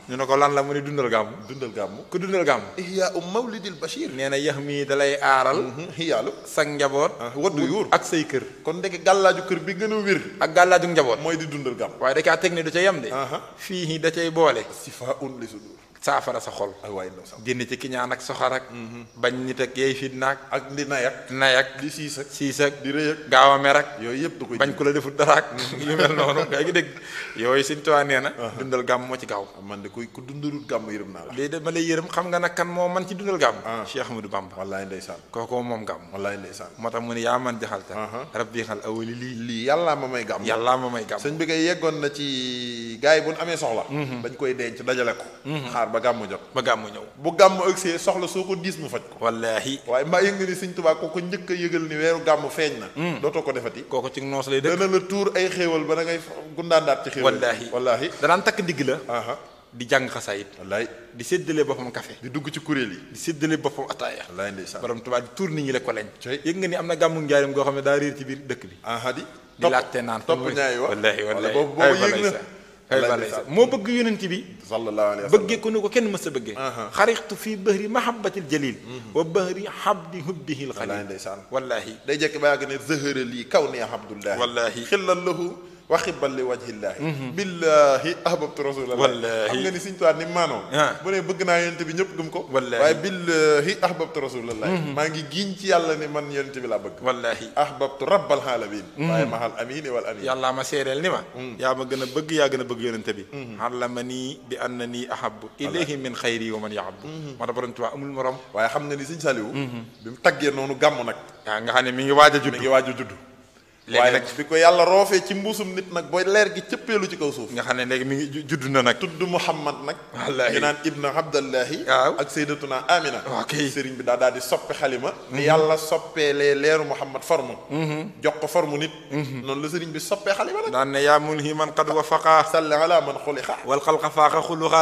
ñu ne ko lan la mu ne dundal gàmmu ku dundal gàmmu ihya mawlidil bashir nee na yax mii dalay aaral xiyaalu sag njaboot waddu yuur ak say kër kon ndeke gàllaaju kër bi gën a wér ak gàllaaju njaboot mooy di dundal gàmm waaye da caa teg ne du ca yem de fii da cay boole sifaa'un li sudur saafara sa xol ay waay ndaw sax génn ci kiñaan ak soxar ak bañ nit ak yeey fit naag ak di nayak di siis ak di rëy ak gaaw a mer ak yooyu yëpp da koy bañ ku la deful dara ak yu mel noonu nga ngi dégg yooyu Sëñ Tuubaa nee na dundal gàmm moo ci gaaw man de ku dundalul gàmm yërëm naa la léegi de ma lay yërëm xam nga nag kan moo man ci dundal gàmm Cheikh Ahmadou Bamba wallaay ndeysaan kooku moom gàmm wallaay ndeysaan moo tax mu ne yaa man jaxalta rabbi xal awali lii yàllaa ma may gàmm sëñ bi kay yeggoon na ci gars yi bu ñu amee soxla dañ koy denc dajale ko xaar ba gàmm jot mu ñëw bu gàmm ëgsee soxla soo ko diis mu faj ko wallaahi waaye mbaa yëg nga ni Sëñ Tuubaa ko njëkk a yëgal ni weeru gàmm feeñ na dootoo ko defati kooku ci noos lay dëkk dana la tuur ay xéewal ba da ngay gundaandaat ci xéewal wallaahi danaan takk ndigg la di jàng xasaayit wallaay di séddale boppam café di dugg ci kuréel yi di séddale boppam ataaya wallaay ndeysaan borom Tuubaa di tuur nit ñi la ko lañ yëg nga ni am na gàmmu njaarim goo xam ne daa réer ci biir dëkk bi di laajte naan topp ñaay wax wallaahi boobu yëg na moo bëgg yonent bi sallallahu alayhi wa sallam bëggee ko ni ko kenn mës a bëggee xarixtu fii bahri mahabbatil jalil wa bahri habdi hubbihil xalil wallaahi day jekk ba yàgg ne zahara lii kaw ni abdullahi wallaahi xillal lahu wa xibbal li wajhillahi billahi ahbabtu rasulallah wallaahi xam nga ni Sëñ Tuubaa ni maanoo bu ne bëgg naa yonent bi ñëpp gëm ko waaye billahi ahbabtu rasulallah maa ngi giñ ci yàlla ni man yonent bi laa bëgg wallaahi ahbabtu rabbal alamin waaye mahal amini wal amin yàllaa ma seedeel ni ma yaa ma gën a bëgg yaa gën a bëgg yonent bi allama nii bi anna nii ahabbu ilayhi min xayri wa man yahabbu moo tax borom Tuubaa amul morom waaye xam nga ni Sëñ Saliou bi mu taggee noonu gàmm nag waaw nga xam ne mi ngi waaj a judd waaye nag bi ko yàlla roofee ci mbuusum nit nag booy leer gi cëppeelu ci kaw suuf nga xam ne léegi mi ngi judd na nag tudd Muhammad nag wallaahi ñu naan ibna abdallahi waaw ak sayyidatuna Amina ok sëriñ bi daal di soppi xalima ni yàlla soppeelee leeru Muhammad forme jox ko forme nit noonu la sëriñ bi soppee xalima nag daan ne yaa mulhiman qad wafaqa salli ala man xuliqa wal xalqa faaqa xuluqa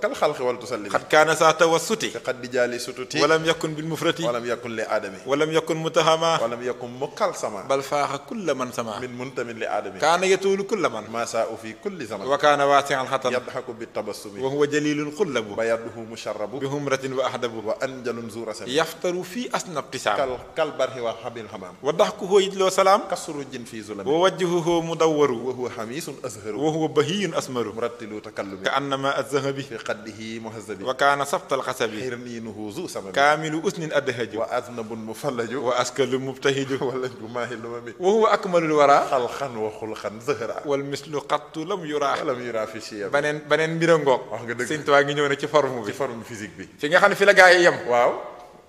kal xalqi wal tusallim xad kaana saa tawassuti fi qad di jaali sututi walam yakun bil mufrati walam yakun li aadami walam yakun mutahama walam yakun mukalsama bal faaqa kulla man min muntamin li aadami kaana yatuulu kulla man maa saa u fi kulli zaman wa kaana waasi'an xatan yadhaku bi tabassumi wa huwa jalilun xullabu bayaduhu musharrabu bi humratin wa ahdabu wa anjalun zu rasami yaftaru fii asna ibtisaam kal barhi wa habil hamam wa dahkuhu yidloo salaam kasrujin fi zulami wa wajhuhu mudawwaru wa huwa hamisun azharu wa huwa bahiyun asmaru murattilu takallumi ka annama azzahabi fi qaddihi muhazzabi wa kaana sabtal xasabi hirninuhu zu samami kaamilu usnin adhaju wa aznabun mufallaju wa askalu mubtahiju wala jumaahi lumami wa huwa akmalul wara xalqan wa xulqan zahra wal mislu qattu lam yura fi shiyam beneen mbir ngoog wax nga dëgg Sëñ Tuubaa ngi ñëw na ci forme bi ci forme physique bi fi nga xam ne fi la gaa yi yem waaw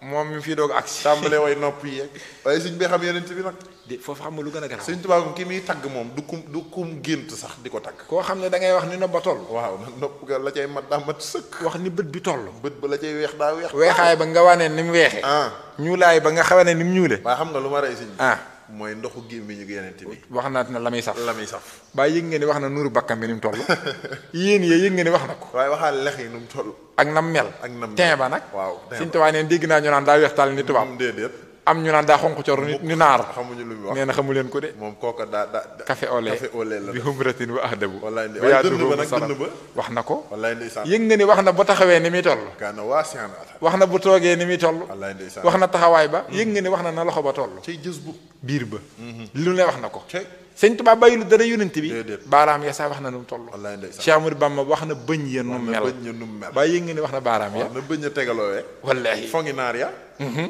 moom mi fii doog agsi tàmbalee way nopp yi yeeg waaye Sëñ bi xam yeneen bi nag di foofu xam nga lu gën a garaaw Sëñ Tuubaa ki muy tagg moom du kum gént sax di ko tagg koo xam ne da ngay wax ni nopp ba toll waaw na nopp ga la cay mat daa mat sëkk wax ni bët bi toll bët ba la cay weex daa weex weexaay ba nga wanee ni mu weexee ñuulaay ba nga xawane ni mu ñuule waaye xam nga lu ma rey Sëñ bi mooy ndoxu gémmiñu yeneen bi wax na la muy saf ba yëg nga ni wax na nuuru bakkam bi ni mu toll yéen yëg nga ni wax na ko waaye waxaal lex yi nu mu toll ak nam mel teen ba nag waaw Sëñ Tuubaa neen dégg naa ñu naan daa weex tàll ni tubaab déedéet am ñu naan daa xonq cor ni naar xamuñu lu muy wax nee na xamu leen ko de moom kooka daa café au lait la bi humratin wa ahdabu wallaay dënn ba nag dënn ba wax na ko wallaay ndeysaan yëg nga ni wax na bu taxawee ni muy toll kaana waasi'an wax na bu toogee ni muy toll wallaay ndeysaan wax na taxawaay ba yëg nga ni wax na loxo ba toll cay jës bu biir ba lu ne wax na ko Sëñ Tuubaa bàyyi lu dara yonent bi baaraam ya saa wax na nu mu toll wallaay ndeysaan Cheikh Amadou Bamba wax na bëñ ya nu mel ba yëg nga ni wax na baaraam ya na bëñ a tegaloowee wallaahi fongi naar ya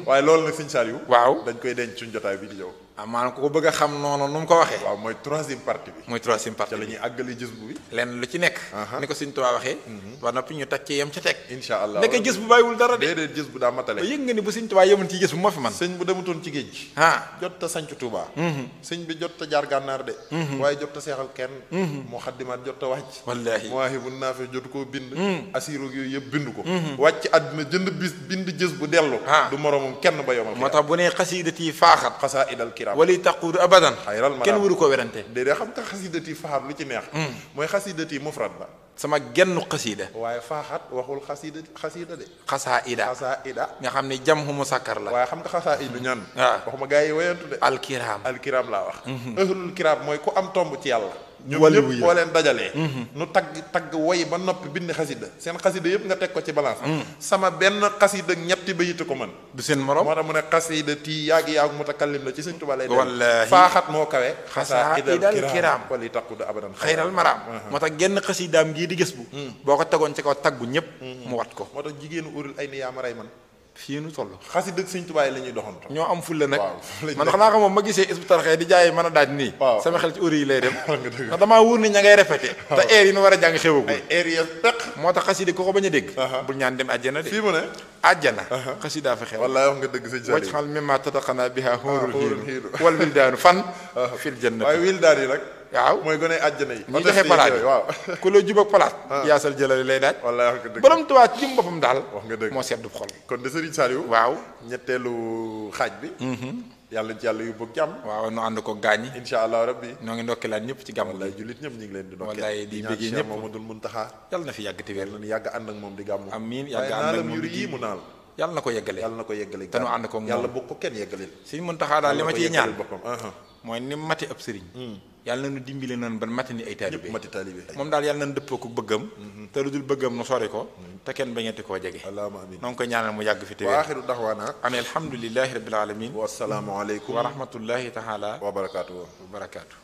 waaye loolu nag Sëñ Saliou waaw dañ koy denc suñ jotaay bi di ñëw maanaam ku ko bëgg a xam noonu nu mu ko waxee waaw mooy troisième partie bi ca la ñuy àggali jës bu bi lenn lu ci nekk ni ko Sëñ Tuubaa waxee ba noppi ñu teg ci yem ca teg insha allah nekk jës bu bàyyiwul dara de déedéet jës bu daa matale yëg nga ni bu Sëñ Tuubaa yemoon ci jës bu moo fi man sëñ bu demutoon ci géej gi jot ta sanc Tuubaa sëñ bi jot ta jaar gànnaar de waaye jot ta seexal kenn moo xaddimaat jot ta wàcc wallaahi Mawaahibu Naafi jot koo bind asiroog yooyu yëpp bind ko wàcc àddina jënd bis bind jës bu dellu du moromam kenn ba yomal moo tax bu ne xasiidati faaxat xasaa'idal kiraam wali taqudu abadan xayral kenn waru ko werante déedéet xam nga xasidati faxar lu ci neex mooy xasidati mufrad ba sama gennu xasiida waaye faaxat waxul xasiida de xasaa ida nga xam ne jam humu sakkar la waaye xam nga xasaa idu ñan waaw waxuma gaa yi wayantu de alkiram laa wax ahlul kiram mooy ku am tomb ci yàlla ñoom ñëpp boo leen dajalee nu tagg woy ba noppi bind xasida seen xasida yëpp nga teg ko ci balance sama benn xasida ñetti bayit ko man du seen morom moo tax mu ne xasida tii yaagi mutakallim la ci Sëñ Tuubaa lay wallaahi faaxat moo kawe xasaa idal kiram wali taqudu abadan xayral maraam moo tax genn xasidaam gii di gës bu boo ko tegoon ci kaw taggu ñëpp mu wat ko moo tax jigéenu urul ay ni yaa ma rey man fii nu toll xasida Sëñ Tuubaa la ñuy doxantu ñoo am fulla nag man xanaa xam moom ma gisee Hizbut Tarqiyyah di jaay mën a daaj nii sama xel ci uri yi lay dem ndax damaa wóor ni ña ngay répété te air yi nu war a jàng xewagul ay air ya peq moo tax xasida ko bañ a dégg bul ñaan dem àjjana de fii mu ne àjjana xasida fa xew wallaay wax nga dëgg sëñ Saliou wacc xal mimma tataqana biha huurul hiinu wal wildaanu fan fil jannati waaye wildaan yi nag waaw mooy gone àjjana yi ñi joxe palaat yi waaw ku la jub ak palaat yaasal jëlali lay daaj wallaay wax nga dëgg borom Tuubaa ci jëm boppam daal wax nga dëgg moo seddu xol kon de Serigne Saliou waaw ñetteelu xaaj bi yàlla ci yàlla yóbbu ak jàmm waaw nu ànd ko gaañi insha allah rabbi noo ngi ndokkilaat ñëpp ci gàmm wallaay jullit ñëpp ñu ngi leen di ndokkee wallaay di bëggee ñëpp Mamadul Muntaxa yàlla na fi yàgg te wér yàlla na yàgg ànd ak moom di gàmmu amiin yàgg ànd ak moom yuri yi mu naal yàlla na ko yeggale yàlla na ko yeggale te nu ànd ko moom yàlla bu ko kenn yeggalil Sëñ Muntaxa daal li ma ciy ñaan boppam mooy ni mati ab sëriñ yàlla na nu dimbile noonu ba mati ni ay taalibe mati taalibe moom daal yàlla na nu dëppoo ko bëggam te lu dul bëggam nu sori ko te kenn bañati koo jege allahumma amin noo ngi koy ñaanal mu yàgg fi te wa wér axiru daxwaana an alhamdulillahi rabbil alamin wa salaamu aleykum wa rahmatullahi taala wa barakaatuhu wa barakaatu